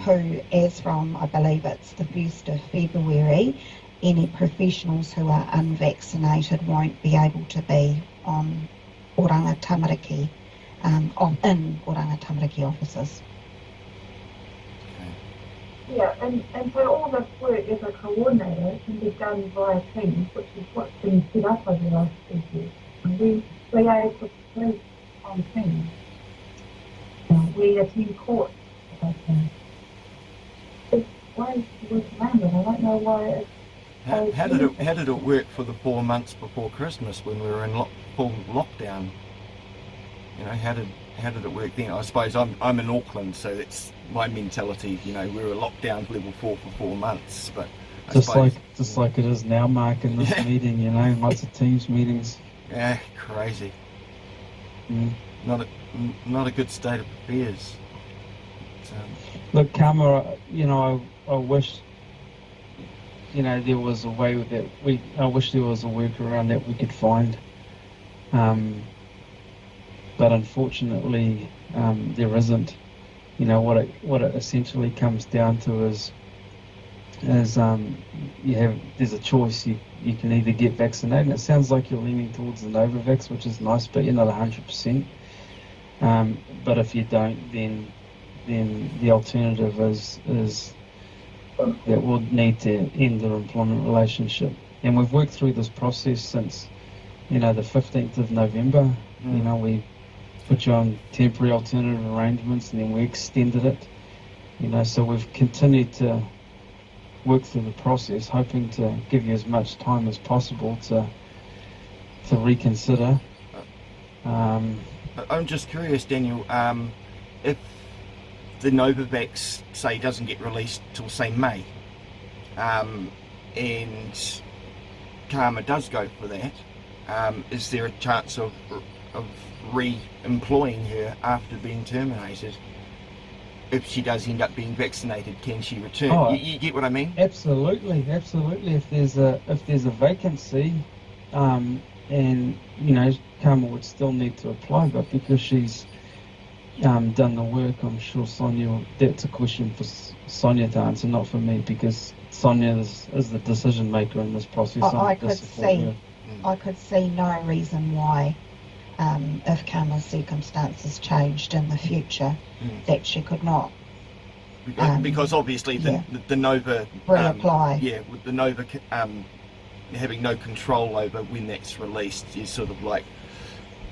who as from, I believe it's the 1st of February, any professionals who are unvaccinated won't be able to be on Oranga Tamariki. In Oranga Tamariki offices. Yeah, and so all this work as a coordinator can be done via Teams, which is what's been set up over the last 2 years. And we liaise with the police on Teams. We attend court by Teams. There's ways to work around it. I don't know why it's... How did it work for the 4 months before Christmas when we were in full lockdown? You know, how did it work then? I suppose I'm in Auckland, so that's my mentality. You know, we were locked down level 4 for 4 months, but just like it is now, Mark, in this meeting. You know, lots of Teams meetings. Yeah, crazy. Not a good state of affairs. Look, Kamara, you know, I wish, you know, there was a way that I wish there was a workaround that we could find. But unfortunately, there isn't. You know, what it essentially comes down to is there's a choice. You can either get vaccinated, and it sounds like you're leaning towards the Novavax, which is nice, but you're not 100%. But if you don't, then the alternative is that we'll need to end their employment relationship. And we've worked through this process since, you know, the 15th of November. You know, we put you on temporary alternative arrangements, and then we extended it. You know, so we've continued to work through the process, hoping to give you as much time as possible to reconsider. I'm just curious, Daniel, if the Novavax, say, doesn't get released till, say, May, and Karma does go for that, is there a chance of re-employing her after being terminated? If she does end up being vaccinated, can she return? You get what I mean? Absolutely. If there's a vacancy, and you know, Karma would still need to apply, but because she's done the work, I'm sure Sonia. That's a question for Sonia to answer, not for me, because Sonia is the decision maker in this process. I could see no reason why, if Karma's circumstances changed in the future, that she could not. Because obviously the Nova reapply. With the Nova having no control over when that's released, you're sort of like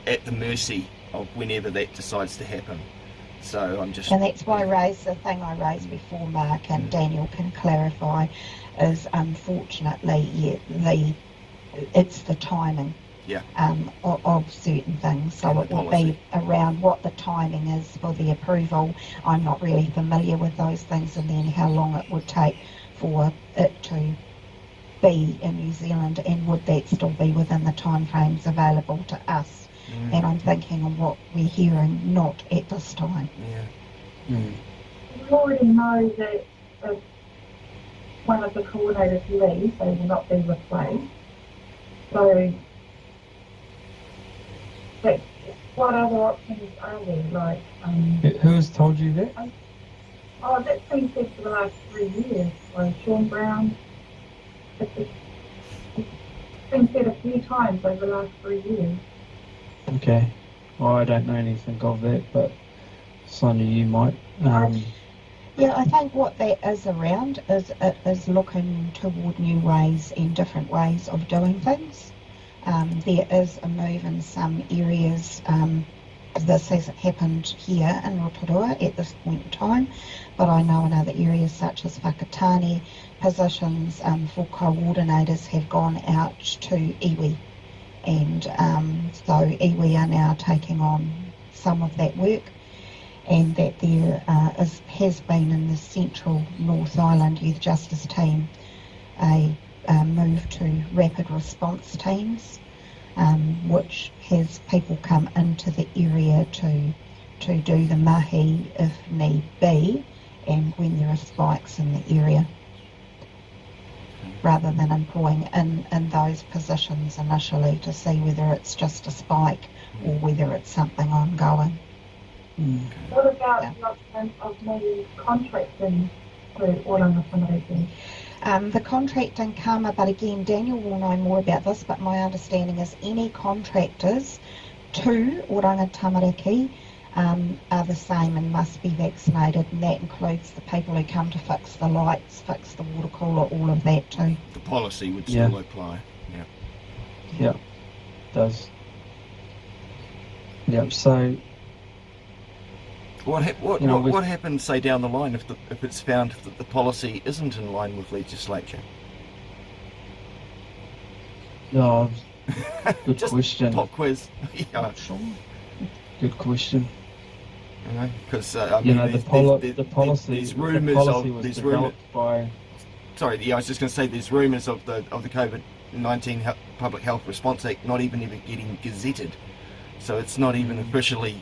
at the mercy of whenever that decides to happen. So I'm just... And that's why the thing I raised before, Mark, and Daniel can clarify, is unfortunately, it's the timing of certain things. So it will be around what the timing is for the approval. I'm not really familiar with those things, and then how long it would take for it to be in New Zealand, and would that still be within the timeframes available to us? And I'm thinking of what we're hearing, not at this time. We already know that if one of the coordinators leaves, they will not be replaced. So, what other options are there? Like, who has told you that? That's been said for the last 3 years. Like Sean Brown. It's been said a few times over the last 3 years. Okay. Well, I don't know anything of that, but Sonia, you might. Yeah, I think what that is around is looking toward new ways and different ways of doing things. There is a move in some areas. This hasn't happened here in Rotorua at this point in time, but I know in other areas such as Whakatane, positions for coordinators have gone out to iwi, and so iwi are now taking on some of that work, and that there has been in the Central North Island Youth Justice Team a move to rapid response teams, which has people come into the area to do the mahi if need be, and when there are spikes in the area, rather than employing in those positions initially to see whether it's just a spike or whether it's something ongoing. What about the option of maybe contracting to Oranga Tamariki? The contracting kama, but again, Daniel will know more about this, but my understanding is any contractors to Oranga Tamariki are the same and must be vaccinated, and that includes the people who come to fix the lights, fix the water cooler, all of that too. The policy would still apply. Yeah. Yeah, does. Yep. So What happens, say, down the line if it's found that the policy isn't in line with legislature? Oh, good Just question. pop quiz. Yeah. Sure. Good question. Because The policy there's rumours was developed by. Sorry, yeah, I was just going to say there's rumours of the COVID-19 Public Health Response Act not even ever getting gazetted, so it's not even officially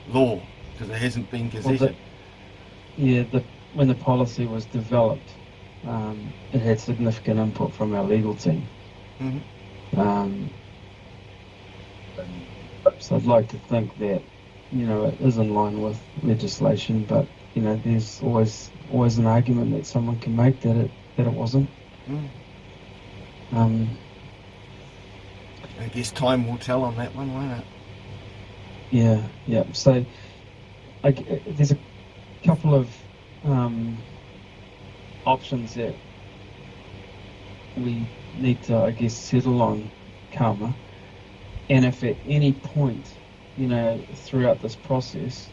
law because it hasn't been gazetted. When the policy was developed, it had significant input from our legal team. Mm-hmm. So I'd like to think that it is in line with legislation, but there's always an argument that someone can make that it wasn't. I guess time will tell on that one, won't it? Yeah. So there's a couple of options that we need to, I guess, settle on, Karma. And if at any point, throughout this process,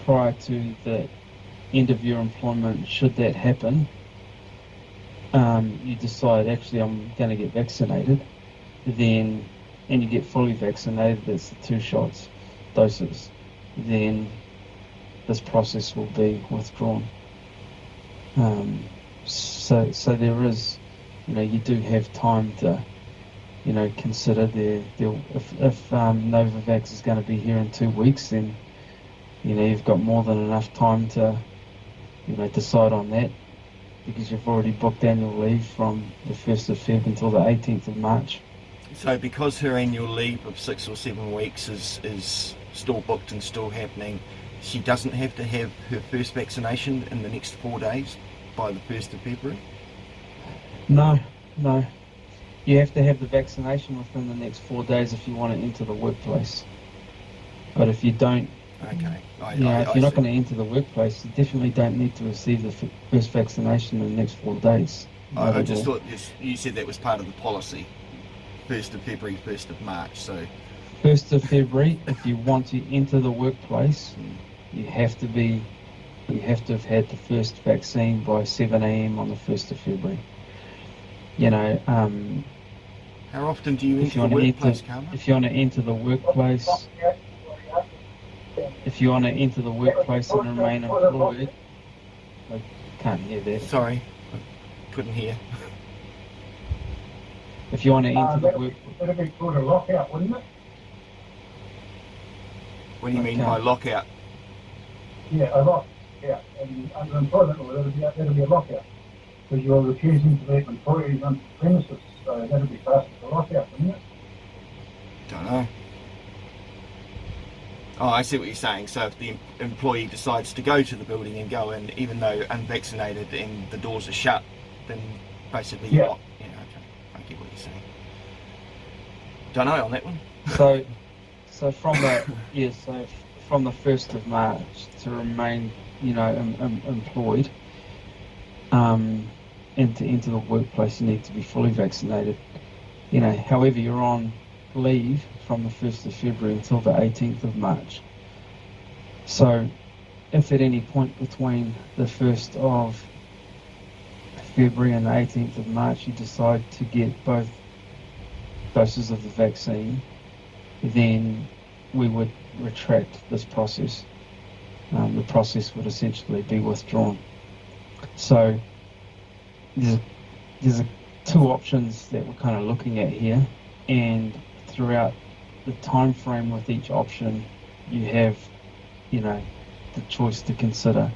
prior to the end of your employment, should that happen, you decide, actually, I'm going to get vaccinated, and you get fully vaccinated, that's the 2 doses, then this process will be withdrawn. So there is, you do have time to, consider if Novavax is going to be here in 2 weeks, then, you've got more than enough time to, decide on that, because you've already booked annual leave from the 1st of Feb until the 18th of March. So because her annual leave of 6 or 7 weeks is still booked and still happening, she doesn't have to have her first vaccination in the next 4 days by the 1st of February? No. You have to have the vaccination within the next 4 days if you want to enter the workplace. But if you don't, okay. if you're not going to enter the workplace, you definitely don't need to receive the first vaccination in the next 4 days. I just thought you said that was part of the policy. 1st of February, 1st of March, so... 1st of February, if you want to enter the workplace, you have to have had the first vaccine by 7 a.m. on the 1st of February. How often do you enter the workplace, Karma? If you want to enter the workplace, and remain employed, I can't hear that. Sorry, I couldn't hear. If you want to enter the workplace... That'd be called a lockout, wouldn't it? What do you mean by lockout? Yeah, a lockout. And under employment law, that'll be a lockout. Because you're refusing to let employees on premises, so that'll be classed as a lockout, wouldn't it? Don't know. Oh, I see what you're saying. So if the employee decides to go to the building and go in, even though unvaccinated and the doors are shut, then basically you're locked. Yeah, okay. I get what you're saying. Don't know on that one. So from from the 1st of March to remain, employed, and to enter the workplace, you need to be fully vaccinated. However, you're on leave from the 1st of February until the 18th of March. So if at any point between the 1st of February and the 18th of March you decide to get both doses of the vaccine, then we would retract this process. The process would essentially be withdrawn. So there's two options that we're kind of looking at here, and throughout the time frame with each option, you have, the choice to consider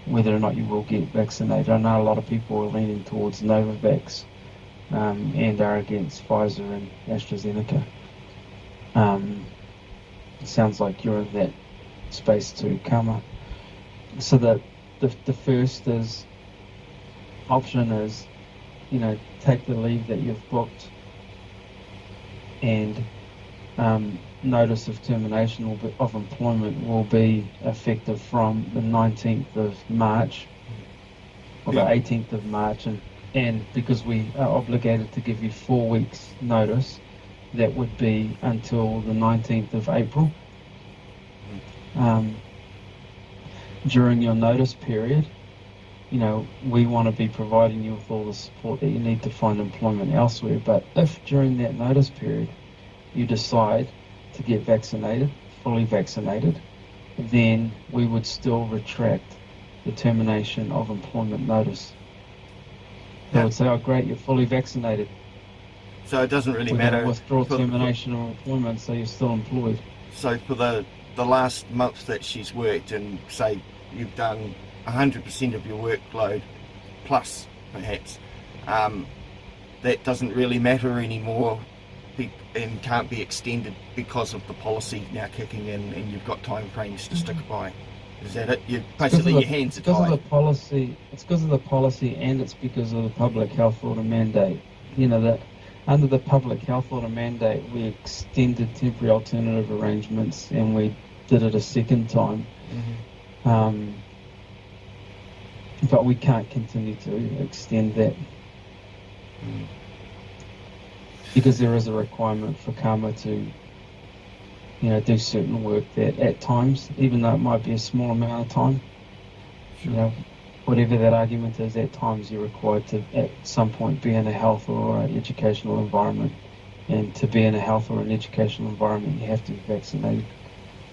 whether or not you will get vaccinated. I know a lot of people are leaning towards Novavax and are against Pfizer and AstraZeneca. It sounds like you're in that space too, Kama. So the first option is, take the leave that you've booked, and notice of termination of employment will be effective from the 19th of March or the 18th of March, and because we are obligated to give you 4 weeks notice, that would be until the 19th of April. During your notice period, we want to be providing you with all the support that you need to find employment elsewhere. But if during that notice period you decide to get vaccinated, fully vaccinated, then we would still retract the termination of employment notice. They would say, oh great, you're fully vaccinated. So it doesn't really We're matter. going to withdraw termination of employment, so you're still employed. So for the last month that she's worked, and say you've done 100% of your workload plus perhaps, that doesn't really matter anymore and can't be extended because of the policy now kicking in, and you've got time frames to stick by. Is that it? You basically your hands are tied. It's because of the policy, and it's because of the public health order mandate. That under the public health order mandate, we extended temporary alternative arrangements, and we did it a second time. Mm-hmm. But we can't continue to extend that. Because there is a requirement for Kama to, do certain work that at times, even though it might be a small amount of time, whatever that argument is, at times you're required to at some point be in a health or an educational environment. And to be in a health or an educational environment, you have to be vaccinated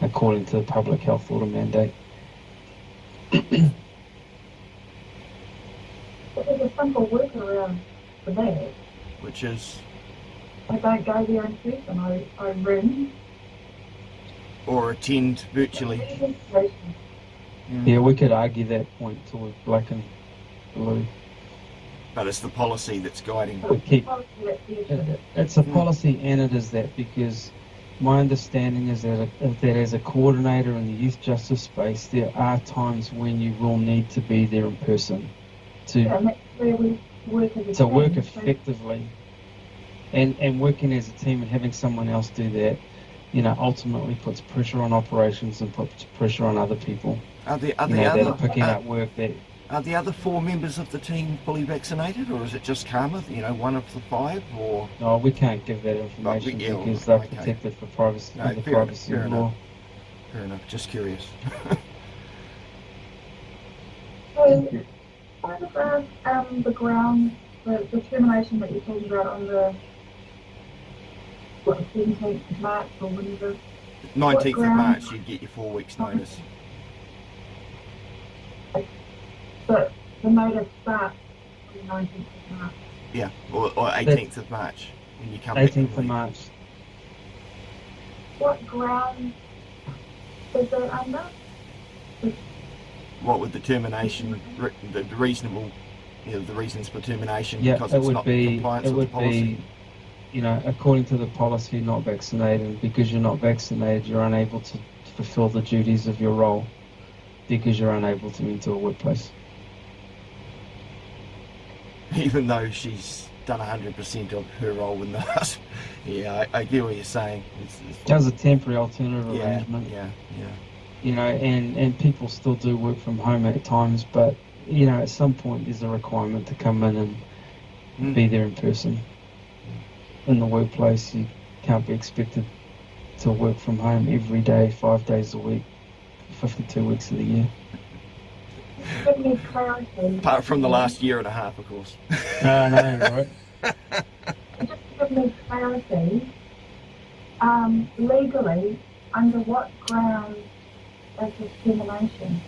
according to the public health order mandate. But there's a simple workaround for that. Which is? I don't go there in person, I ring. Or attend virtually. Yeah, we could argue that point till black and blue. But it's the policy that's guiding. It's a policy, and it is that, because my understanding is that as a coordinator in the youth justice space, there are times when you will need to be there in person to work effectively. And working as a team and having someone else do that, ultimately puts pressure on operations and puts pressure on other people. Are the that are picking up work that... Are the other 4 members of the team fully vaccinated, or is it just Kama, one of the 5, or? No, we can't give that information because they're protected for privacy, privacy law. Fair enough, just curious. So, what about the ground, the termination that you're talking about on the 17th of March or whenever? 19th of March, you get your 4 weeks notice. But the notice starts on the 19th of March. Yeah, or 18th of March when you come back. 18th of March. What ground is that under? What would the termination, the reasonable, the reasons for termination? Yeah, because it it's would not be. compliance It with would the policy? be, according to the policy, not vaccinated. And because you're not vaccinated, you're unable to fulfil the duties of your role because you're unable to enter a workplace. Even though she's done 100% of her role in the last Yeah, I get what you're saying. That was a temporary alternative yeah, arrangement. yeah. You know, and people still do work from home at times, but you know, at some point there's a requirement to come in and be there in person. In the workplace, you can't be expected to work from home every day, 5 days a week, 52 weeks of the year. Give me clarity. Apart from the last year and a half, of course. I know, right? Just to give me clarity, legally, under what grounds is this termination?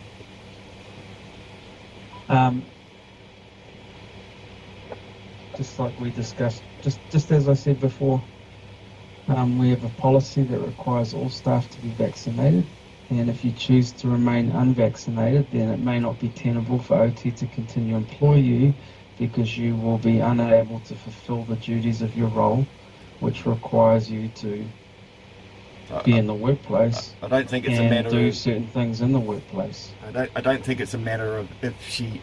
Just like we discussed, just as I said before, we have a policy that requires all staff to be vaccinated, and if you choose to remain unvaccinated, then it may not be tenable for OT to continue to employ you because you will be unable to fulfill the duties of your role, which requires you to be in the workplace. I don't think it's a and matter do of certain things in the workplace. I don't think it's a matter of if she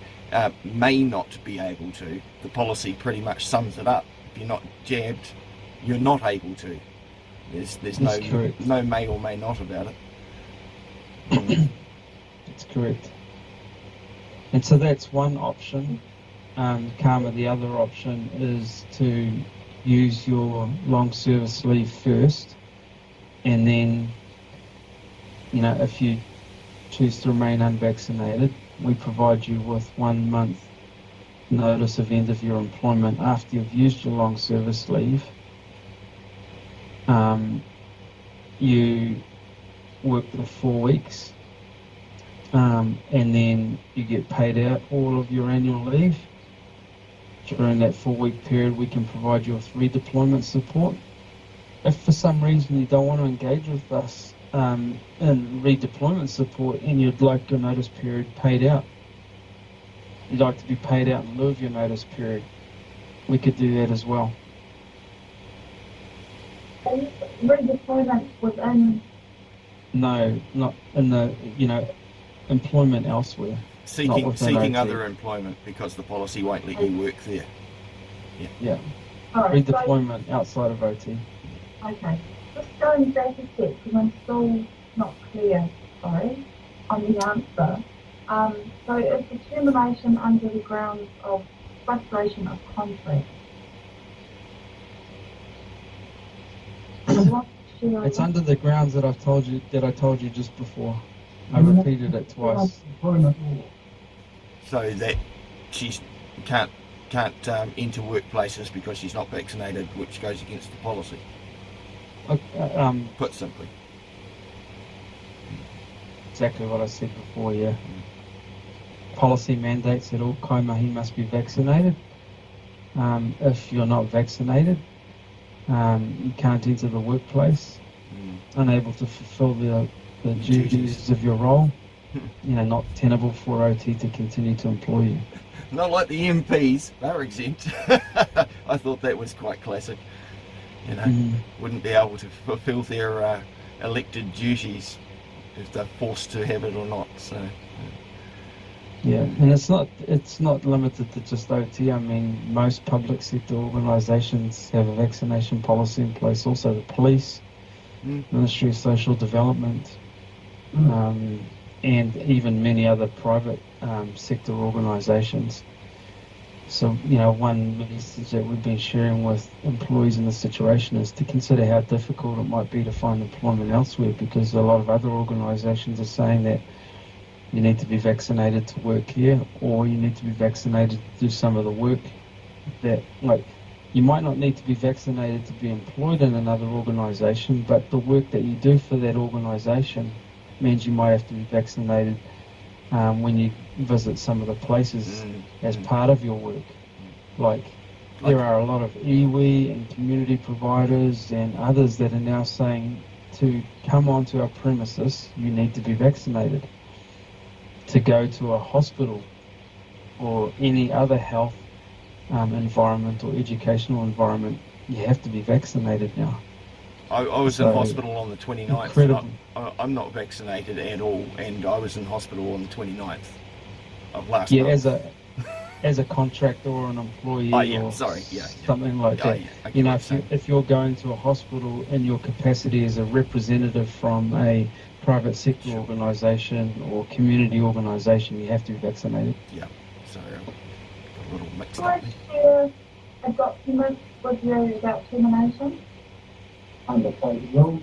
may not be able to. The policy pretty much sums it up. If you're not jabbed, you're not able to. There's That's correct. no may or may not about it. That's correct. And so that's one option. Karma, the other option is to use your long service leave first, and then, you know, if you choose to remain unvaccinated, we provide you with 1 month notice of end of your employment after you've used your long service leave. You work the 4 weeks, and then you get paid out all of your annual leave. During that 4-week period, we can provide you with redeployment support. If for some reason you don't want to engage with us in redeployment support and you'd like your notice period paid out, you'd like to be paid out in lieu of your notice period, we could do that as well. Redeployment within... No, not in the, you know, employment elsewhere. Seeking OT. other employment because the policy won't let you work there. Yeah. Alright, Redeployment outside of OT. okay. Just going back a step, because I'm still not clear, sorry, on the answer. So is the termination under the grounds of frustration of contract? It's under the grounds that I told you just before. I repeated it twice. Employment law. So that she can't enter workplaces because she's not vaccinated, which goes against the policy. Put simply. Exactly what I said before, yeah. Policy mandates that all kaimahi must be vaccinated. If you're not vaccinated, you can't enter the workplace, unable to fulfill the duties of your role, you know, not tenable for OT to continue to employ you. Not like the MPs, they're exempt. I thought that was quite classic. You know, wouldn't be able to fulfill their elected duties if they're forced to have it or not. So. Yeah, and it's not limited to just OT. I mean, most public sector organisations have a vaccination policy in place. Also, the police, Ministry of Social Development, and even many other private sector organisations. So, you know, one message that we've been sharing with employees in this situation is to consider how difficult it might be to find employment elsewhere, because a lot of other organisations are saying that you need to be vaccinated to work here, or you need to be vaccinated to do some of the work that, like, you might not need to be vaccinated to be employed in another organisation, but the work that you do for that organisation means you might have to be vaccinated when you visit some of the places as part of your work. Like, there are a lot of iwi and community providers and others that are now saying to come onto our premises, you need to be vaccinated. To go to a hospital or any other health environment or educational environment, you have to be vaccinated now. I was in hospital on the 29th. Incredible. I'm not vaccinated at all, and I was in hospital on the 29th of last Yeah, month. as a contractor or an employee Oh, yeah, or sorry, yeah. something like Oh, that. yeah, I get You know, what you're saying. if you're going to a hospital in your capacity as a representative from a private sector Sure. organisation or community organisation, you have to be vaccinated. Yeah, sorry, I got a little mixed Can I up there. share a document with you about termination? Undertaken, well,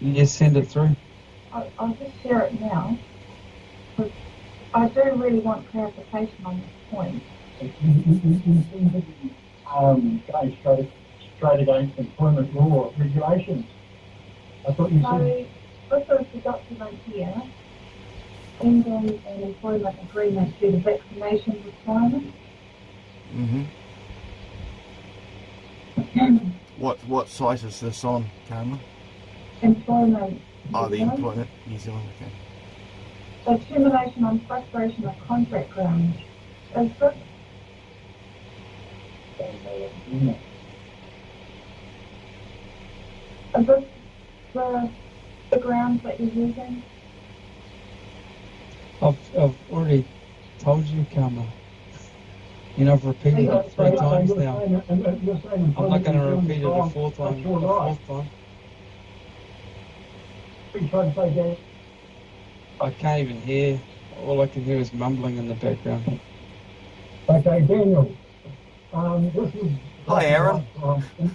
Yes, send it through. I'll just share it now, because I do really want clarification on this point. you seem to be, going straight against employment law or regulations. I thought you said, So, this is the document here, ending an employment agreement due to vaccination requirements. Mm-hmm. What site is this on, Carmen? Employment. Oh, the New Zealand. Employment New Zealand, okay. So termination on frustration of contract grounds. Is this, is this the grounds that you're using? I've already told you, Karma. You know, I've repeated it 3 times now. I'm not going to repeat it a 4th time. You're right. 4th time. What are you trying to say, Dan? I can't even hear. All I can hear is mumbling in the background. Okay, Daniel. This is. Hi, Aaron.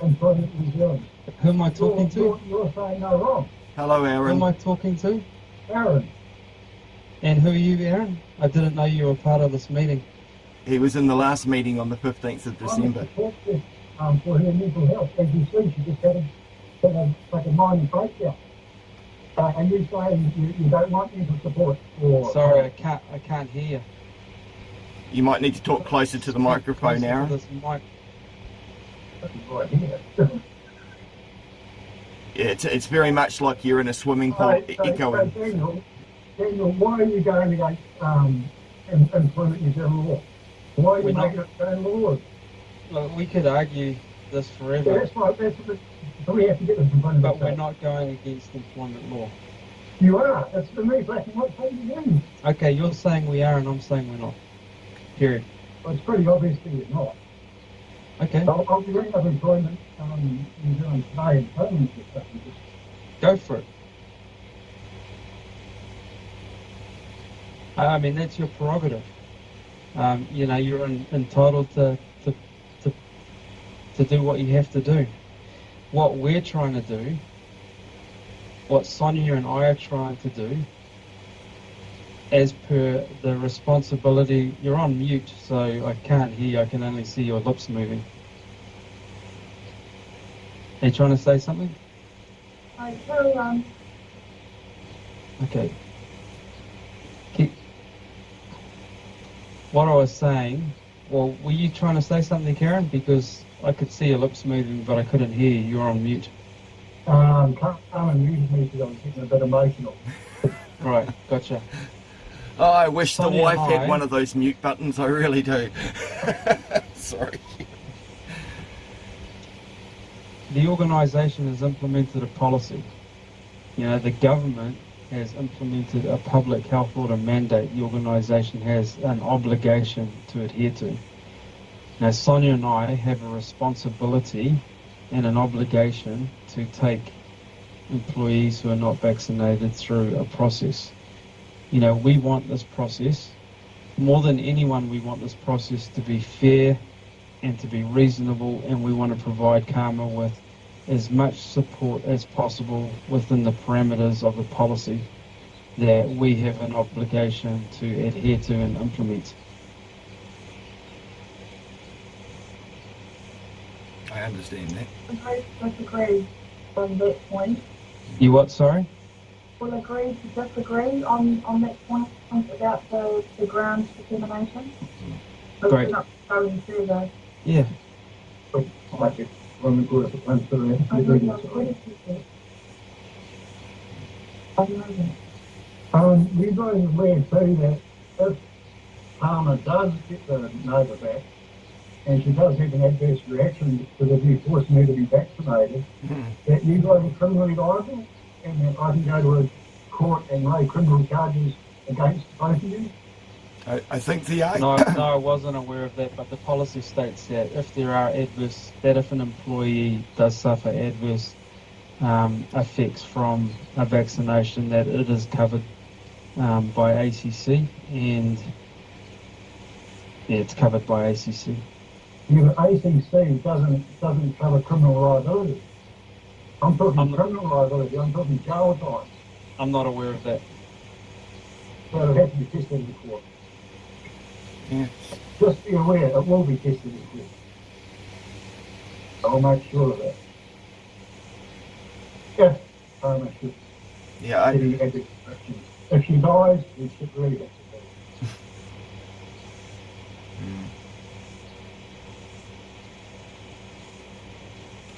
Employment New Zealand. Who am I talking to? You're saying no wrong. Hello, Who Aaron. am I talking to? Aaron. And who are you, Aaron? I didn't know you were part of this meeting. He was in the last meeting on the 15th of December. For her mental health. As you see, she just had like a minor breakdown. And you saying you don't want mental support for... Sorry, I can't hear. You might need to talk closer to the microphone, Closer to Aaron. this mic. Right here. Yeah, it's very much like you're in a swimming pool echoing. Daniel, why are you going against employment New Zealand law? Why are you We're not- making it your own laws? Look, we could argue this Yeah, forever, that's right. So we have to get this in front of but us. we're not going against employment law. You are. That's for me, black and white. How do you win? Okay, you're saying we are and I'm saying we're not. Period. Well, it's pretty obvious that you're not. Okay, I'll be bringing up employment New Zealand today and telling you stuff. And just go for it. I mean, that's your prerogative. You know, you're entitled to do what you have to do. What we're trying to do, what Sonia and I are trying to do, as per the responsibility, you're on mute, so I can't hear you, I can only see your lips moving. Are you trying to say something? Right, carry on. Okay. What I was saying, well, were you trying to say something, Karen? Because I could see your lips moving, but I couldn't hear you. You were on mute. Carmen muted me because I was getting a bit emotional. Right, gotcha. Oh, I wish the Sonia wife and I- had one of those mute buttons. I really do. Sorry. The organisation has implemented a policy. You know, the government has implemented a public health order mandate the organisation has an obligation to adhere to. Now, Sonia and I have a responsibility and an obligation to take employees who are not vaccinated through a process. You know, we want this process, more than anyone, we want this process to be fair and to be reasonable, and we want to provide Karma with as much support as possible within the parameters of the policy that we have an obligation to adhere to and implement. I understand that. Agree to disagree on that point. You what, sorry? We'll agree to disagree on that point about the grounds for termination. So Great. we're not going further. Yeah. Like it, when we go to the plan for the I don't know, what did you say? I don't know that. you guys have read too that if Palmer does get the Nova back, and she does have an adverse reaction to the new forcing her to be vaccinated, that you guys are criminally liable, and that I can go to a court and lay criminal charges against both of you. I think the No, I wasn't aware of that, but the policy states that if there are if an employee does suffer adverse effects from a vaccination, that it is covered by ACC, and yeah, it's covered by ACC. Yeah, but ACC doesn't cover criminal liability. I'm talking criminal liability, I'm talking jail time. I'm not aware of that. So it'll have to be tested in court. Yeah. Just be aware, it will be tested in court. I'll make sure of that. If PARAM should Yeah, any adverse restrictions. If she dies, we should really have to do.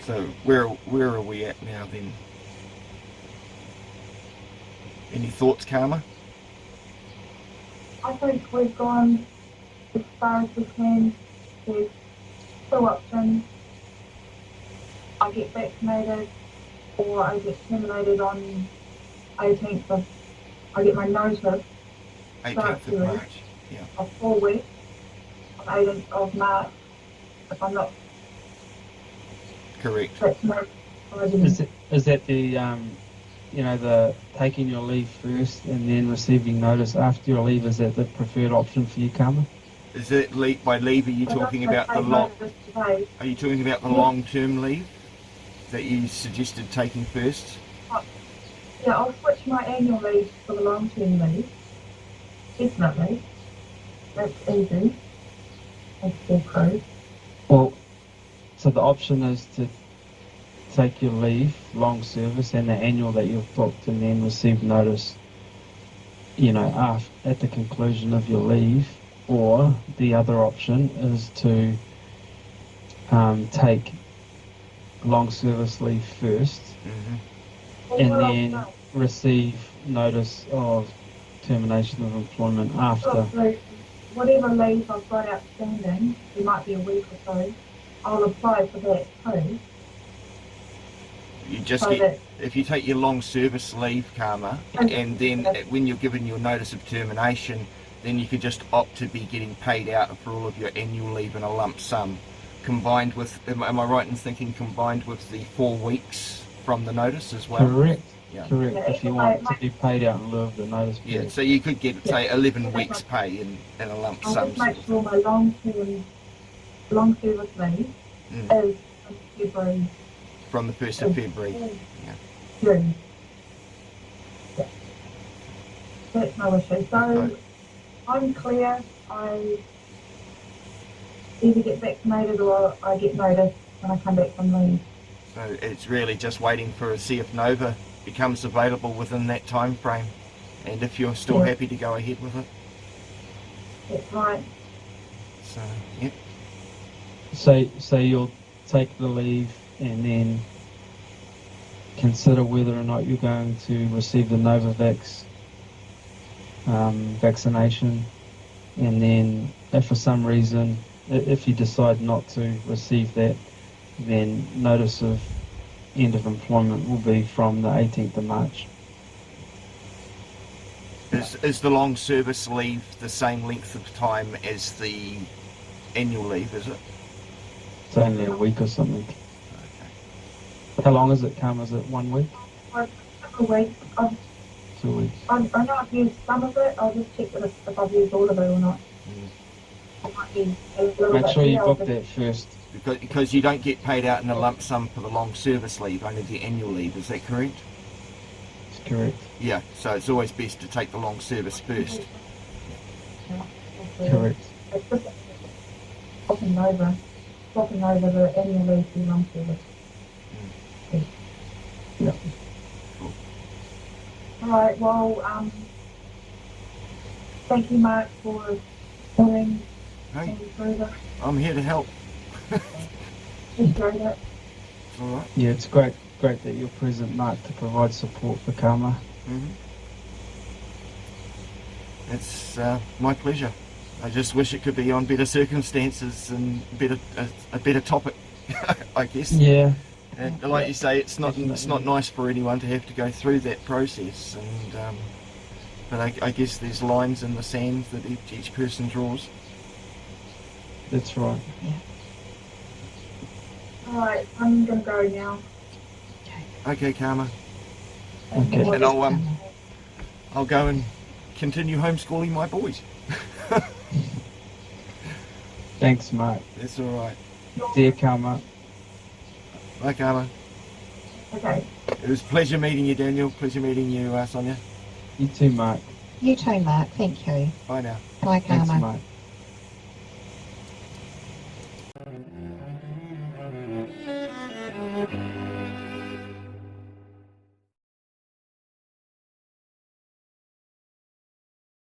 So where are we at now then? Any thoughts, Karma? I think we've gone as far as we can. There's two options. I get vaccinated or I get terminated on 18th of, I get my notice 18th of March. Yeah. of 4 weeks on 18th of March if I'm not Correct. vaccinated. Is that the the taking your leave first and then receiving notice after your leave? Is that the preferred option for you, Karma? Is it by leave? Are you talking about the long? Are you talking about the long-term leave that you suggested taking first? Yeah, I'll switch my annual leave for the long-term leave. Definitely. That's easy. That's their code. Well, so the option is to take your leave, long service, and the annual that you've booked, and then receive notice, at the conclusion of your leave. Or the other option is to take long service leave first, and then receive notice of termination of employment after. So whatever leave I've got outstanding, it might be a week or so, I'll apply for that too. You just So get, that- if you take your long service leave, Karma, and then when you're given your notice of termination, then you could just opt to be getting paid out for all of your annual leave in a lump sum, combined with, am I right in thinking, combined with the 4 weeks from the notice as well? Correct. Yeah. Correct. Yeah, If you want to be paid out in lieu of the notice Yeah, period. so you could get, say, 11 weeks pay in a lump I'll sum. just make sure my long service leave is in February. From the 1st of February. Yeah. June. Yeah. That's no issue. So Okay. I'm clear. I either get vaccinated or I get notice when I come back from leave. So it's really just waiting for see if Nova becomes available within that time frame, and if you're still Yeah. happy to go ahead with it. That's right. So, yep. So you'll take the leave and then consider whether or not you're going to receive the Novavax vaccination, and then if for some reason, if you decide not to receive that, then notice of end of employment will be from the 18th of March. Is the long service leave the same length of time as the annual leave, is it? It's only a week or something. Okay. How long is it, Carm? Is it 1 week? For a week, 2 weeks? I know I've used some of it. I'll just check if I've used all of it or not. Mm. It might be a little Make bit sure you here, I'll book just- that first. Because you don't get paid out in a lump sum for the long service leave, only the annual leave, is that correct? That's correct. Yeah, so it's always best to take the long service first. Correct. It's just swapping over the annual leave to long service. Yeah. Cool. Alright, well, thank you Mark for doing Hey, me through this. I'm here to help. Appreciate it. Alright. Yeah, it's great that you're present, Mark, to provide support for Karma. Mm-hmm. It's my pleasure. I just wish it could be on better circumstances and a better topic, I guess. Yeah. And like you say, it's not nice for anyone to have to go through that process, and But I guess there's lines in the sand that each person draws. That's right. Alright, I'm gonna go now. Okay, Karma. Okay. And I'll go and continue homeschooling my boys. Thanks, Mark. That's all right. Dear Karma. Bye, Karma. Okay. It was a pleasure meeting you, Daniel. Pleasure meeting you, Sonia. You too, Mark. You too, Mark. Thank you. Bye now. Bye, Thanks, Karma. Mark.